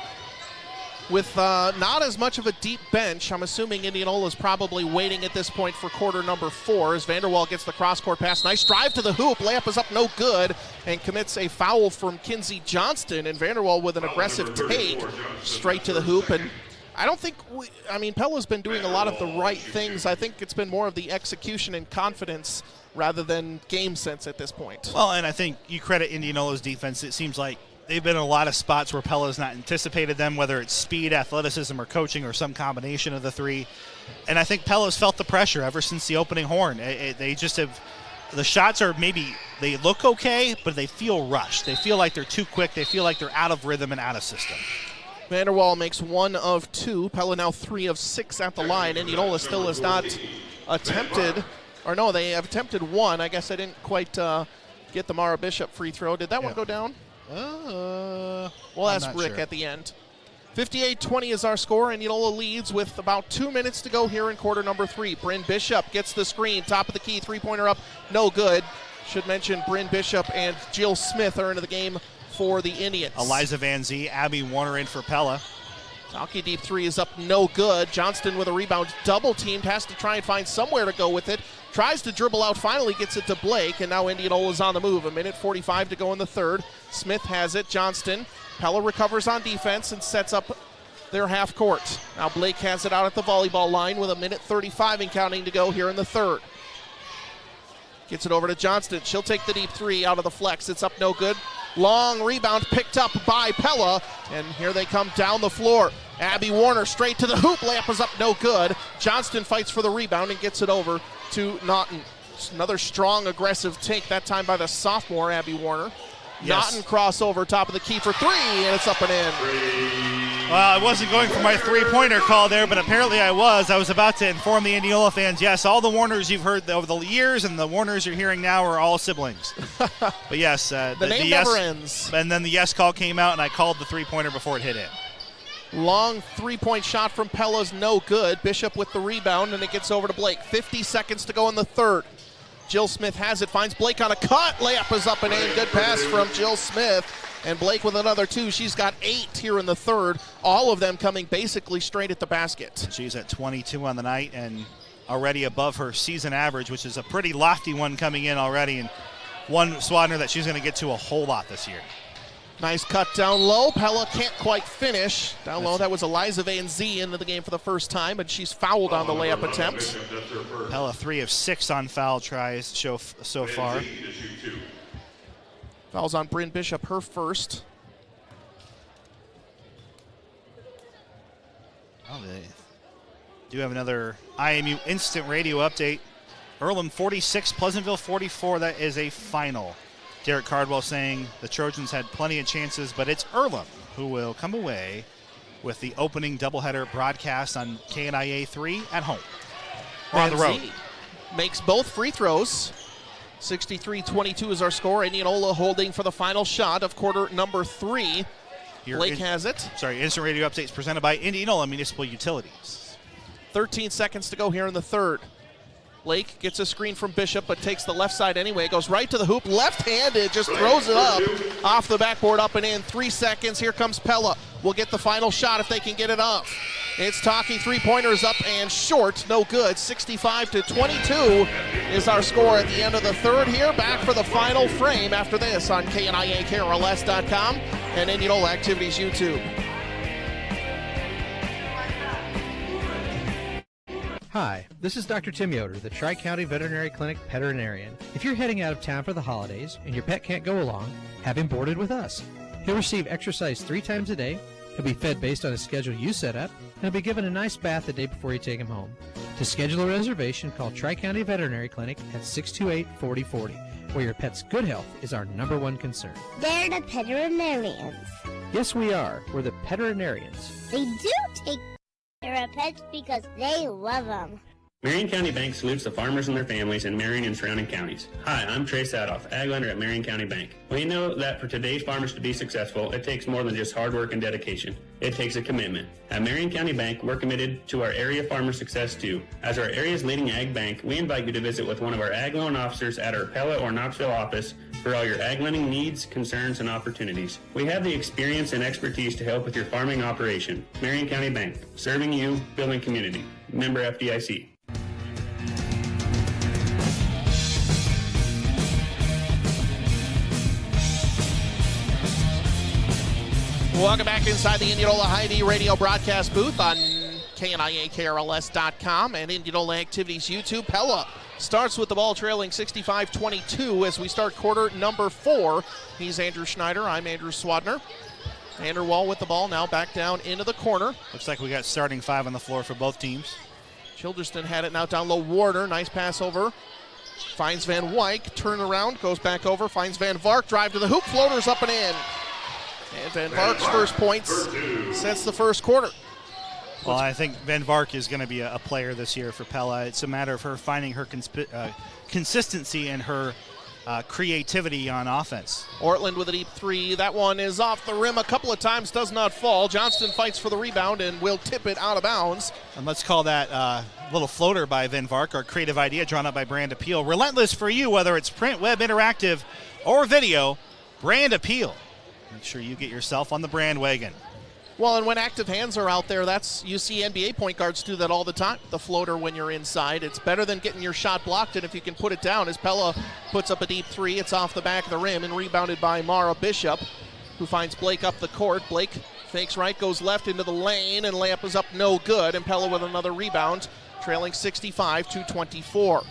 With not as much of a deep bench, I'm assuming Indianola is probably waiting at this point for quarter number 4 as Vanderwall gets the cross-court pass. Nice drive to the hoop. Layup is up no good and commits a foul from Kinsey Johnston. And Vanderwall with an aggressive take straight to the hoop. And I don't think Pella's been doing a lot of the right things. I think it's been more of the execution and confidence rather than game sense at this point. Well, and I think you credit Indianola's defense. It seems like they've been in a lot of spots where Pella's not anticipated them, whether it's speed, athleticism, or coaching, or some combination of the three. And I think Pella's felt the pressure ever since the opening horn. They just have – the shots are maybe – they look okay, but they feel rushed. They feel like they're too quick. They feel like they're out of rhythm and out of system. Vanderwall makes 1 of 2. Pella now 3 of 6 at the line. Indianola still has not attempted – or no, they have attempted 1. I guess I didn't quite get the Mara Bishop free throw. Did that one go down? We'll ask Rick at the end. 58-20 is our score. Indianola leads with about 2 minutes to go here in quarter number 3. Bryn Bishop gets the screen. Top of the key. Three-pointer up. No good. Should mention Bryn Bishop and Jill Smith are into the game for the Indians. Eliza Van Zee, Abby Warner in for Pella. Zalke deep three is up no good. Johnston with a rebound, double teamed, has to try and find somewhere to go with it. Tries to dribble out, finally gets it to Blake, and now Indianola's on the move. 1:45 to go in the third. Smith has it, Johnston. Pella recovers on defense and sets up their half court. Now Blake has it out at the volleyball line with 1:35 and counting to go here in the third. Gets it over to Johnston. She'll take the deep three out of the flex. It's up no good. Long rebound picked up by Pella, and here they come down the floor. Abby Warner straight to the hoop. Layup is up no good. Johnston fights for the rebound and gets it over to Naughton. Another strong, aggressive take, that time by the sophomore, Abby Warner. Yes. Naughton crossover, top of the key for 3, and it's up and in. Well, I wasn't going for my three-pointer call there, but apparently I was. I was about to inform the Indianola fans, yes, all the Warners you've heard over the years and the Warners you're hearing now are all siblings. But yes. the name never ends. And then the yes call came out, and I called the three-pointer before it hit in. Long three-point shot from Pella's no good. Bishop with the rebound, and it gets over to Blake. 50 seconds to go in the third. Jill Smith has it, finds Blake on a cut. Layup is up and in. Good pass from Jill Smith. And Blake with another 2. She's got 8 here in the third. All of them coming basically straight at the basket. She's at 22 on the night and already above her season average, which is a pretty lofty one coming in already. And one Swadner that she's going to get to a whole lot this year. Nice cut down low. Pella can't quite finish. Down low, that was Eliza Van Z into the game for the first time, and she's fouled on the layup attempt. Pella 3 of 6 on foul tries so far. Fouls on Bryn Bishop, her first. Oh, they do have another IMU instant radio update. Earlham 46, Pleasantville 44. That is a final. Derek Cardwell saying the Trojans had plenty of chances, but it's Earlham who will come away with the opening doubleheader broadcast on KNIA 3 at home. Or on the road. Makes both free throws. 63-22 is our score. Indianola holding for the final shot of quarter number 3. Blake has it. Instant radio updates presented by Indianola Municipal Utilities. 13 seconds to go here in the third. Blake gets a screen from Bishop, but takes the left side anyway. Goes right to the hoop, left-handed, just throws it up off the backboard, up and in. 3 seconds. Here comes Pella. We'll get the final shot if they can get it up. It's Taki, three-pointers up and short, no good. 65-22 is our score at the end of the third here. Back for the final frame after this on KNIA-KRLS.com and Indianola Activities YouTube. Hi, this is Dr. Tim Yoder, the Tri-County Veterinary Clinic veterinarian. If you're heading out of town for the holidays and your pet can't go along, have him boarded with us. He'll receive exercise 3 times a day, he'll be fed based on a schedule you set up, and he'll be given a nice bath the day before you take him home. To schedule a reservation, call Tri-County Veterinary Clinic at 628-4040, where your pet's good health is our #1 concern. They're the veterinarians. Yes, we are. We're the veterinarians. They do take care of pets because they love them. Marion County Bank salutes the farmers and their families in Marion and surrounding counties. Hi, I'm Trey Sadoff, ag lender at Marion County Bank. We know that for today's farmers to be successful, it takes more than just hard work and dedication. It takes a commitment. At Marion County Bank, we're committed to our area farmer success too. As our area's leading ag bank, we invite you to visit with one of our ag loan officers at our Pella or Knoxville office for all your ag lending needs, concerns, and opportunities. We have the experience and expertise to help with your farming operation. Marion County Bank, serving you, building community. Member FDIC. Welcome back inside the Indianola Hy-Vee radio broadcast booth on KNIA-KRLS.com and Indianola Activities YouTube. Pella starts with the ball trailing 65-22 as we start quarter number 4. He's Andrew Schneider. I'm Andrew Swadner. Vanderwall with the ball now back down into the corner. Looks like we got starting 5 on the floor for both teams. Childerston had it now down low. Warner, nice pass over. Finds Van Wyk, turn around, goes back over, finds Van Vark, drive to the hoop, floaters up and in. And Van Vark's first points since the first quarter. Well, I think Van Vark is going to be a player this year for Pella. It's a matter of her finding her consistency and her creativity on offense. Ortland with a deep 3. That one is off the rim a couple of times, does not fall. Johnston fights for the rebound and will tip it out of bounds. And let's call that little floater by Van Vark, our creative idea drawn up by Brand Appeal. Relentless for you, whether it's print, web, interactive, or video. Brand Appeal. Make sure you get yourself on the Brand wagon. Well, and when active hands are out there, you see NBA point guards do that all the time. The floater when you're inside. It's better than getting your shot blocked, and if you can put it down, as Pella puts up a deep 3, it's off the back of the rim and rebounded by Mara Bishop, who finds Blake up the court. Blake fakes right, goes left into the lane, and layup is up no good, and Pella with another rebound, trailing 65-24.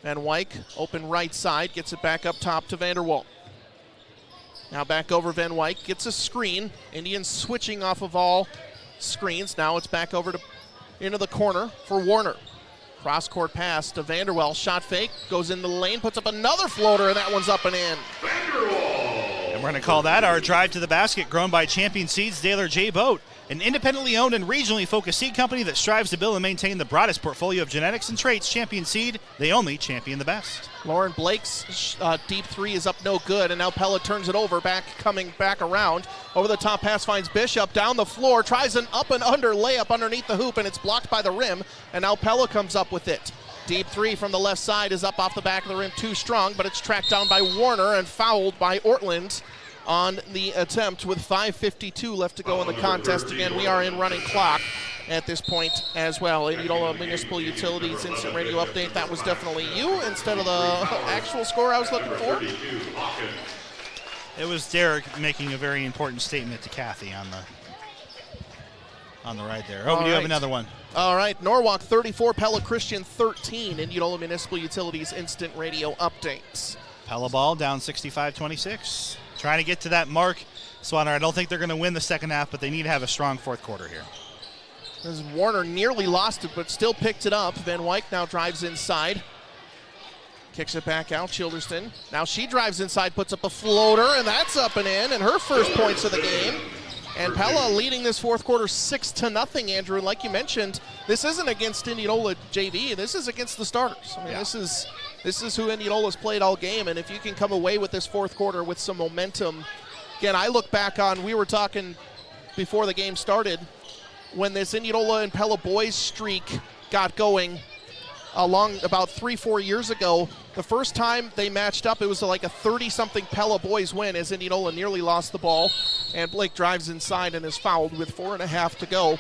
Van Wyk, open right side, gets it back up top to Vanderwall. Now back over Van Wyk, gets a screen. Indians switching off of all screens. Now it's back over into the corner for Warner. Cross-court pass to Vanderwell. Shot fake, goes in the lane, puts up another floater, and that one's up and in. And we're going to call that our drive to the basket, grown by Champion Seeds Daler J. Boat, an independently owned and regionally focused seed company that strives to build and maintain the broadest portfolio of genetics and traits. Champion Seed, they only champion the best. Lauren Blake's deep 3 is up no good, and now Pella turns it over, coming back around. Over the top pass finds Bishop, down the floor, tries an up and under layup underneath the hoop, and it's blocked by the rim, and now Pella comes up with it. Deep 3 from the left side is up off the back of the rim, too strong, but it's tracked down by Warner and fouled by Ortland on the attempt with 5:52 left to go in the contest. Again, we are in running clock at this point as well. Indianola Municipal Utilities Instant Radio Update. That was definitely you instead of the actual score I was looking for. It was Derek making a very important statement to Kathy on the ride there. Oh, we do have another one. All right, Norwalk 34, Pella Christian 13, Indianola Municipal Utilities Instant Radio Updates. Pella ball down 65-26. Trying to get to that mark. Swanner, I don't think they're going to win the second half, but they need to have a strong fourth quarter here. As Warner nearly lost it, but still picked it up. Van Wyk now drives inside. Kicks it back out, Childerston. Now she drives inside, puts up a floater, and that's up and in, and her first points of the game. And Pella leading this fourth quarter 6-0, Andrew. And like you mentioned, this isn't against Indianola JV. This is against the starters. I mean, this is who Indianola's played all game. And if you can come away with this fourth quarter with some momentum, again, I look back on, we were talking before the game started, when this Indianola and Pella boys streak got going along about 3-4 years ago. The first time they matched up, it was like a 30-something Pella boys win as Indianola nearly lost the ball, and Blake drives inside and is fouled with 4.5 to go.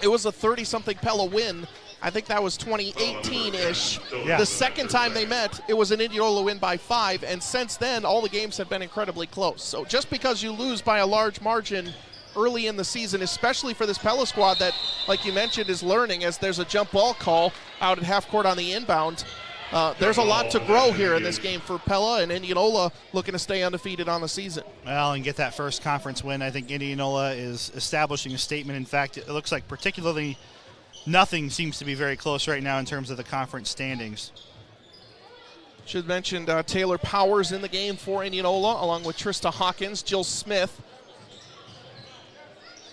It was a 30-something Pella win. I think that was 2018-ish. Yeah. The second time they met, it was an Indianola win by 5, and since then, all the games have been incredibly close. So just because you lose by a large margin early in the season, especially for this Pella squad that, like you mentioned, is learning as there's a jump ball call out at half court on the inbound. There's a lot to grow here in this game for Pella, and Indianola looking to stay undefeated on the season. Well, and get that first conference win. I think Indianola is establishing a statement. In fact, it looks like particularly nothing seems to be very close right now in terms of the conference standings. Should mention Taylor Powers in the game for Indianola, along with Trista Hawkins. Jill Smith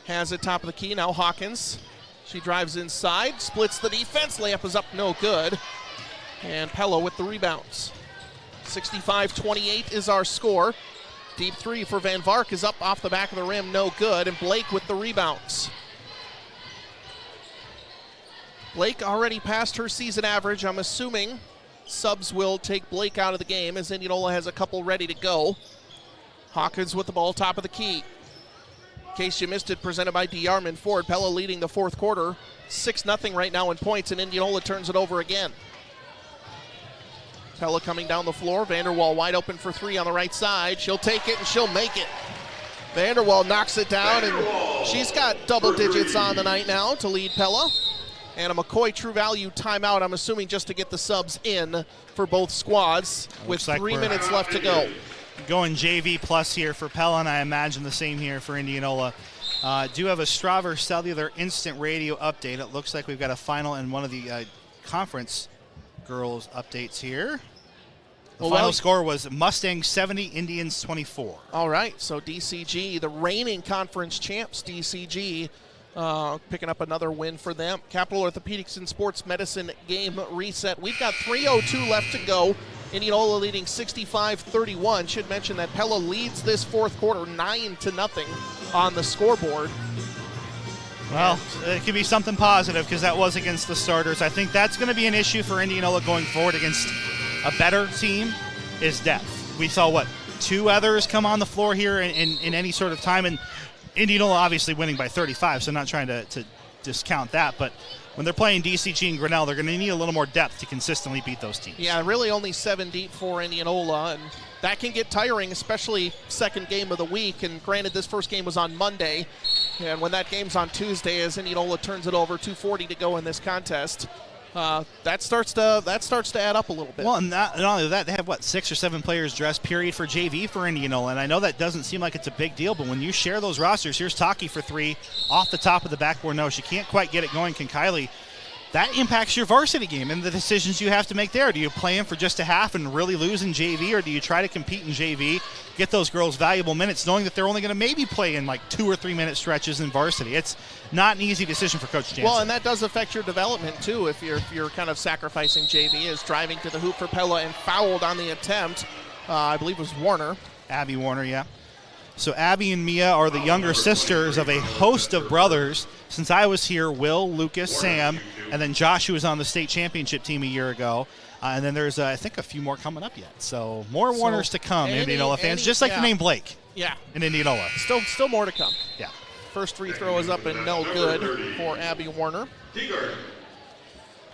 has it top of the key. Now Hawkins. She drives inside, splits the defense. Layup is up, no good. And Pella with the rebounds. 65-28 is our score. Deep three for Van Vark is up off the back of the rim, no good. And Blake with the rebounds. Blake already passed her season average. I'm assuming subs will take Blake out of the game as Indianola has a couple ready to go. Hawkins with the ball top of the key. In case you missed it, presented by D. Yarman Ford. Pella leading the fourth quarter. 6-0 right now in points, and Indianola turns it over again. Pella coming down the floor. Vanderwall wide open for three on the right side. She'll take it and she'll make it. Vanderwall knocks it down, and she's got double digits on the night now to lead Pella. And a McCoy True Value timeout, I'm assuming just to get the subs in for both squads with 3 minutes left to go. Going JV plus here for Pella, and I imagine the same here for Indianola. Do have a Strauver Cellular Instant Radio update. It looks like we've got a final and one of the conference girls updates here. The final score was Mustangs 70, Indians 24. All right, so DCG, the reigning conference champs, DCG, picking up another win for them. Capital Orthopedics and Sports Medicine game reset. We've got 3:02 left to go. Indianola leading 65-31. Should mention that Pella leads this fourth quarter 9-0 on the scoreboard. Well, it could be something positive because that was against the starters. I think that's going to be an issue for Indianola going forward against a better team is depth. We saw, 2 others come on the floor here in any sort of time, and Indianola obviously winning by 35, so I'm not trying to discount that, but when they're playing DCG and Grinnell, they're going to need a little more depth to consistently beat those teams. Yeah, really only 7 deep for Indianola, and that can get tiring, especially second game of the week. And granted, this first game was on Monday, and when that game's on Tuesday, as Indianola turns it over, 2:40 to go in this contest, that starts to add up a little bit. Well, and not only that, they have 6 or 7 players dressed period for JV for Indianola, and I know that doesn't seem like it's a big deal, but when you share those rosters, here's Taki for 3 off the top of the backboard. No, she can't quite get it going. Kylie, that impacts your varsity game and the decisions you have to make there. Do you play them for just a half and really lose in JV, or do you try to compete in JV, get those girls valuable minutes, knowing that they're only going to maybe play in 2 or 3 minute stretches in varsity? It's not an easy decision for Coach Jansen. Well, and that does affect your development too if you're kind of sacrificing JV. Is driving to the hoop for Pella and fouled on the attempt. I believe it was Warner. Abby Warner, yeah. So Abby and Mia are the younger sisters of a host of brothers. Since I was here, Will, Lucas, Sam, and then Josh, who was on the state championship team a year ago. And then there's, I think, a few more coming up yet. So more Warners to come, Indianola fans, just like the name Blake. Yeah. In Indianola. Still more to come. Yeah. First free throw is up and no good for Abby Warner.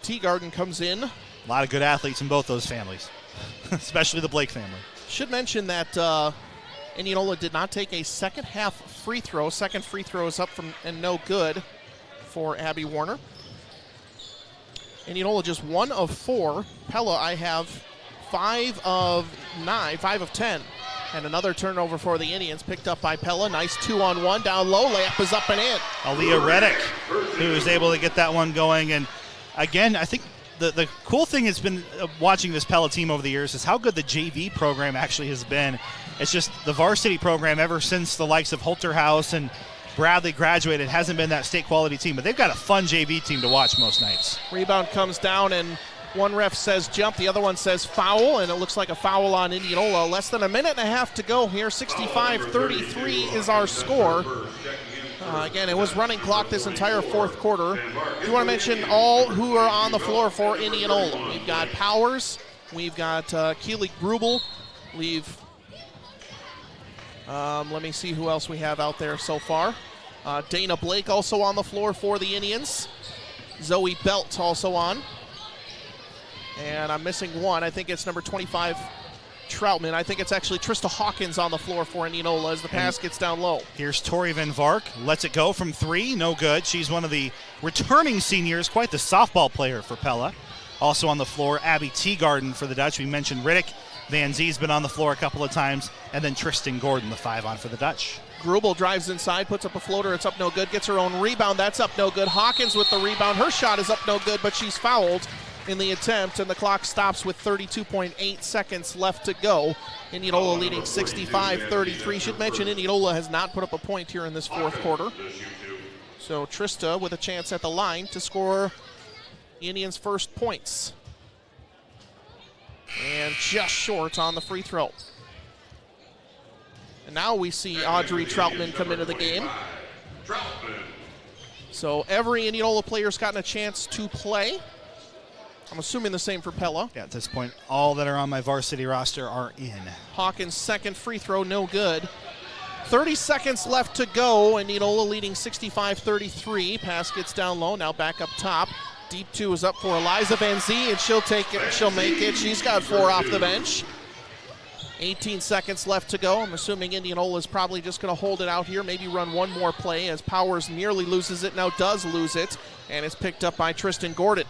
Teagarden comes in. A lot of good athletes in both those families, especially the Blake family. Should mention that Indianola did not take a second half free throw. Second free throw is up and no good for Abby Warner. Indianola just 1 of 4. Pella, I have 5 of 10. And another turnover for the Indians, picked up by Pella. Nice 2-on-1 down low. Layup is up and in. Aaliyah Reddick, who was able to get that one going. And again, I think the cool thing has been watching this Pella team over the years is how good the JV program actually has been. It's just the varsity program ever since the likes of Holterhouse and Bradley graduated hasn't been that state quality team, but they've got a fun JV team to watch most nights. Rebound comes down and one ref says jump, the other one says foul, and it looks like a foul on Indianola. Less than a minute and a half to go here. 65-33 is our score. Again, it was running clock this entire fourth quarter. You want to mention all who are on the floor for Indianola. We've got Powers, we've got Keely Grubel, let me see who else we have out there so far. Dana Blake also on the floor for the Indians. Zoe Belt also on. And I'm missing one. I think it's number 25, Troutman. I think it's actually Trista Hawkins on the floor for Indianola as the pass gets down low. Here's Tori Van Vark. Lets it go from 3. No good. She's one of the returning seniors. Quite the softball player for Pella. Also on the floor, Abby Teagarden for the Dutch. We mentioned Riddick. Van Zie's been on the floor a couple of times. And then Tristan Gordon, the 5 on for the Dutch. Grubel drives inside, puts up a floater. It's up no good. Gets her own rebound. That's up no good. Hawkins with the rebound. Her shot is up no good, but she's fouled in the attempt, and the clock stops with 32.8 seconds left to go. Indianola leading 65-33. Should mention Indianola has not put up a point here in this fourth quarter. So Trista with a chance at the line to score the Indians' first points. And just short on the free throw. And now we see Audrey Troutman come into the game. So every Indianola player's gotten a chance to play. I'm assuming the same for Pella. Yeah, at this point, all that are on my varsity roster are in. Hawkins' second free throw, no good. 30 seconds left to go, and Indianola leading 65-33. Pass gets down low, now back up top. Deep 2 is up for Eliza Van Zee, and she'll take it, she'll make it. She's got 4 off the bench. 18 seconds left to go. I'm assuming Indianola is probably just going to hold it out here, maybe run one more play as Powers nearly loses it, now does lose it, and it's picked up by Tristan Gordon.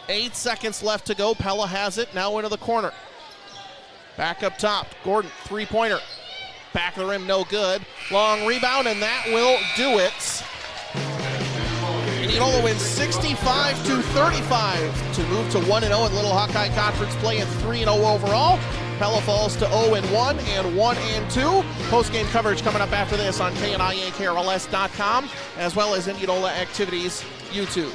8 seconds left to go. Pella has it, now into the corner. Back up top, Gordon, three-pointer. Back of the rim, no good. Long rebound, and that will do it. Indianola wins 65-35 to move to 1-0 in Little Hawkeye Conference play and 3-0 overall. Pella falls to 0-1 and 1-2. Post-game coverage coming up after this on KNIAKRLS.com, as well as Indianola Activities YouTube.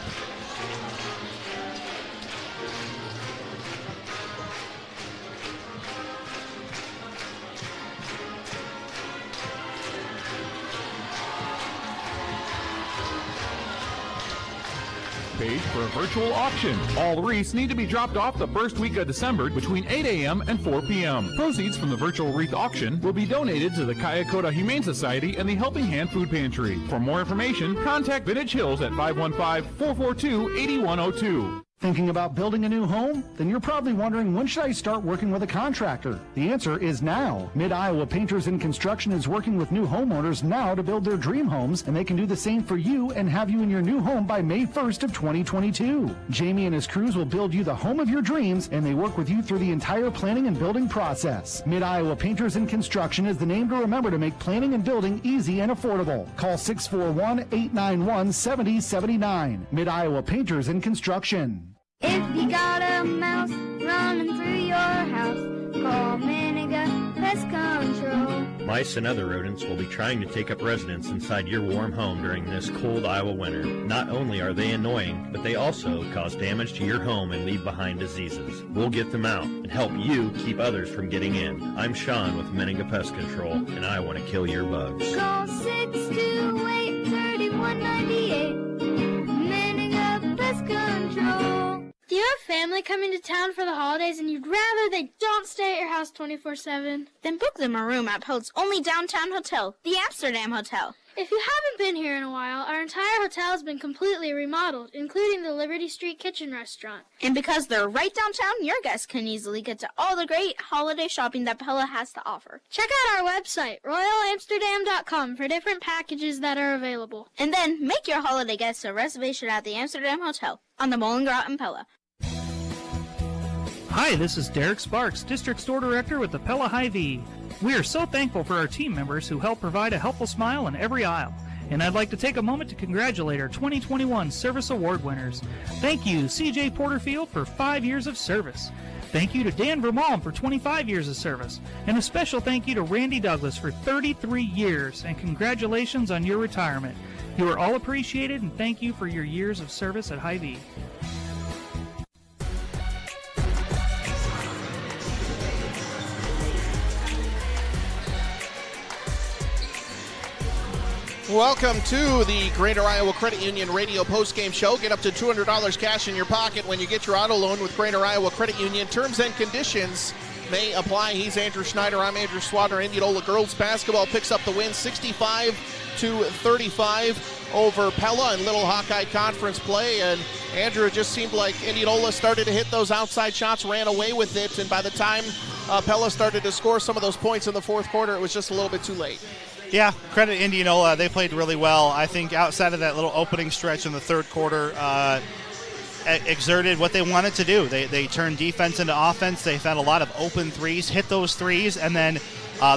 Page for a virtual auction. All wreaths need to be dropped off the first week of December between 8 a.m. and 4 p.m. Proceeds from the virtual wreath auction will be donated to the Kayakota Humane Society and the Helping Hand Food Pantry. For more information, contact Vintage Hills at 515-442-8102. Thinking about building a new home? Then you're probably wondering, when should I start working with a contractor? The answer is now. Mid-Iowa Painters and Construction is working with new homeowners now to build their dream homes, and they can do the same for you and have you in your new home by May 1st of 2022. Jamie and his crews will build you the home of your dreams, and they work with you through the entire planning and building process. Mid-Iowa Painters and Construction is the name to remember to make planning and building easy and affordable. Call 641-891-7079. Mid-Iowa Painters and Construction. If you got a mouse running through your house, call Maniga Pest Control. Mice and other rodents will be trying to take up residence inside your warm home during this cold Iowa winter. Not only are they annoying, but they also cause damage to your home and leave behind diseases. We'll get them out and help you keep others from getting in. I'm Sean with Maniga Pest Control, and I want to kill your bugs. Call 628-3198. Maniga Pest Control. Do you have family coming to town for the holidays and you'd rather they don't stay at your house 24/7? Then book them a room at Pote's only downtown hotel, the Amsterdam Hotel. If you haven't been here in a while, our entire hotel has been completely remodeled, including the Liberty Street Kitchen restaurant. And because they're right downtown, your guests can easily get to all the great holiday shopping that Pella has to offer. Check out our website, royalamsterdam.com, for different packages that are available. And then make your holiday guests a reservation at the Amsterdam Hotel on the Molengraat in Pella. Hi, this is Derek Sparks, District Store Director with the Pella Hy-Vee. We are so thankful for our team members who help provide a helpful smile in every aisle. And I'd like to take a moment to congratulate our 2021 Service Award winners. Thank you, C.J. Porterfield, for 5 years of service. Thank you to Dan Vermalm for 25 years of service. And a special thank you to Randy Douglas for 33 years. And congratulations on your retirement. You are all appreciated, and thank you for your years of service at Hy-Vee. Welcome to the Greater Iowa Credit Union Radio Postgame Show. Get up to $200 cash in your pocket when you get your auto loan with Greater Iowa Credit Union. Terms and conditions may apply. He's Andrew Schneider. I'm Andrew Swatter. Indianola girls basketball picks up the win 65-35 over Pella in Little Hawkeye Conference play. And Andrew, it just seemed like Indianola started to hit those outside shots, ran away with it. And by the time Pella started to score some of those points in the fourth quarter, it was just a little bit too late. Yeah, credit Indianola. They played really well. I think outside of that little opening stretch in the third quarter, exerted what they wanted to do. They turned defense into offense. They found a lot of open threes, hit those threes, and then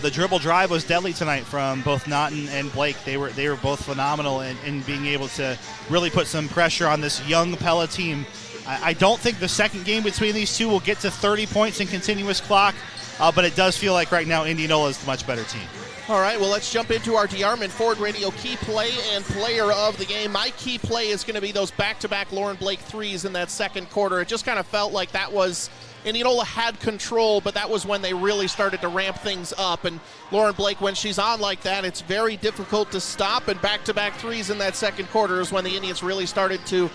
the dribble drive was deadly tonight from both Naughton and Blake. They were both phenomenal in being able to really put some pressure on this young Pella team. I don't think the second game between these two will get to 30 points in continuous clock, but it does feel like right now Indianola is the much better team. All right, well, let's jump into our DeArmond Ford Radio key play and player of the game. My key play is going to be those back-to-back Lauren Blake threes in that second quarter. It just kind of felt like that was Indianola had control, but that was when they really started to ramp things up. And Lauren Blake, when she's on like that, it's very difficult to stop. And back-to-back threes in that second quarter is when the Indians really started to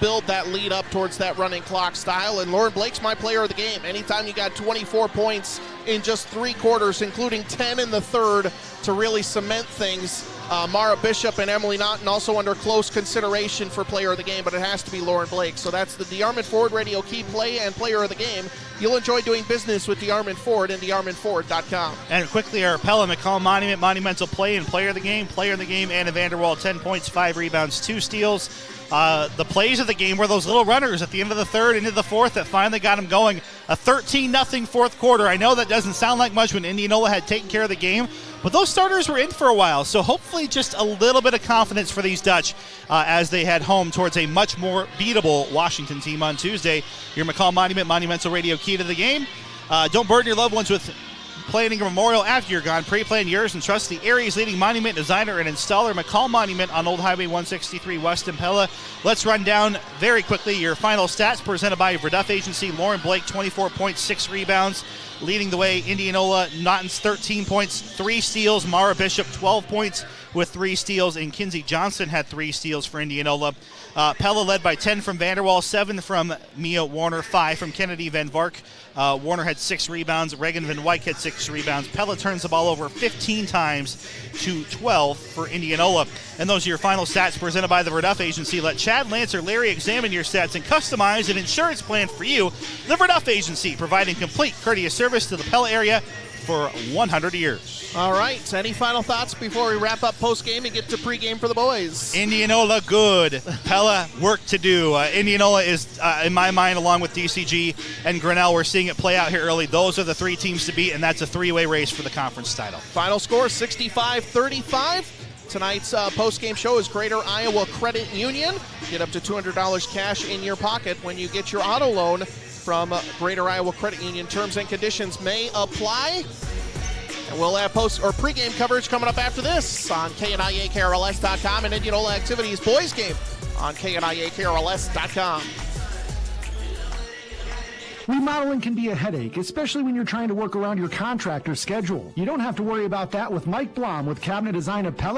build that lead up towards that running clock style. And Lauren Blake's my player of the game. Anytime you got 24 points in just 3 quarters, including 10 in the third, to really cement things. Mara Bishop and Emily Naughton also under close consideration for player of the game, but it has to be Lauren Blake. So that's the DeArmond Ford Radio key play and player of the game. You'll enjoy doing business with DeArmond Ford and DeArmondFord.com. And quickly, our Pella McCall Monument monumental play and player of the game, Anna Vanderwall, 10 points, 5 rebounds, 2 steals. The plays of the game were those little runners at the end of the third, into the fourth, that finally got them going. A 13-0 fourth quarter. I know that doesn't sound like much when Indianola had taken care of the game, but those starters were in for a while, so hopefully just a little bit of confidence for these Dutch as they head home towards a much more beatable Washington team on Tuesday. Your McCall Monument Monumental Radio key to the game. Don't burden your loved ones with planning a memorial after you're gone. Pre-plan yours and trust the area's leading monument designer and installer, McCall Monument, on Old Highway 163 West in Pella. Let's run down very quickly your final stats presented by Verduff Agency. Lauren Blake, 24 points, 6 rebounds. Leading the way, Indianola, Naughton's 13 points, 3 steals. Mara Bishop, 12 points with 3 steals. And Kinsey Johnson had 3 steals for Indianola. Pella led by 10 from Vanderwall, 7 from Mia Warner, 5 from Kennedy Van Vark. Warner had 6 rebounds. Reagan Van Wyk had 6 rebounds. Pella turns the ball over 15 times to 12 for Indianola. And those are your final stats presented by the Verduff Agency. Let Chad, Lance, or Larry examine your stats and customize an insurance plan for you. The Verduff Agency, providing complete courteous service to the Pella area for 100 years. All right, any final thoughts before we wrap up post-game and get to pregame for the boys? Indianola good. Pella work to do. Indianola is, in my mind, along with DCG and Grinnell, we're seeing it play out here early. Those are the 3 teams to beat, and that's a 3-way race for the conference title. Final score, 65-35. Tonight's post-game show is Greater Iowa Credit Union. Get up to $200 cash in your pocket when you get your auto loan from Greater Iowa Credit Union. Terms and conditions may apply. And we'll have pregame coverage coming up after this on KNIAKRLS.com and Indianola Activities Boys Game on KNIAKRLS.com. Remodeling can be a headache, especially when you're trying to work around your contractor's schedule. You don't have to worry about that with Mike Blom with Cabinet Design of Pella.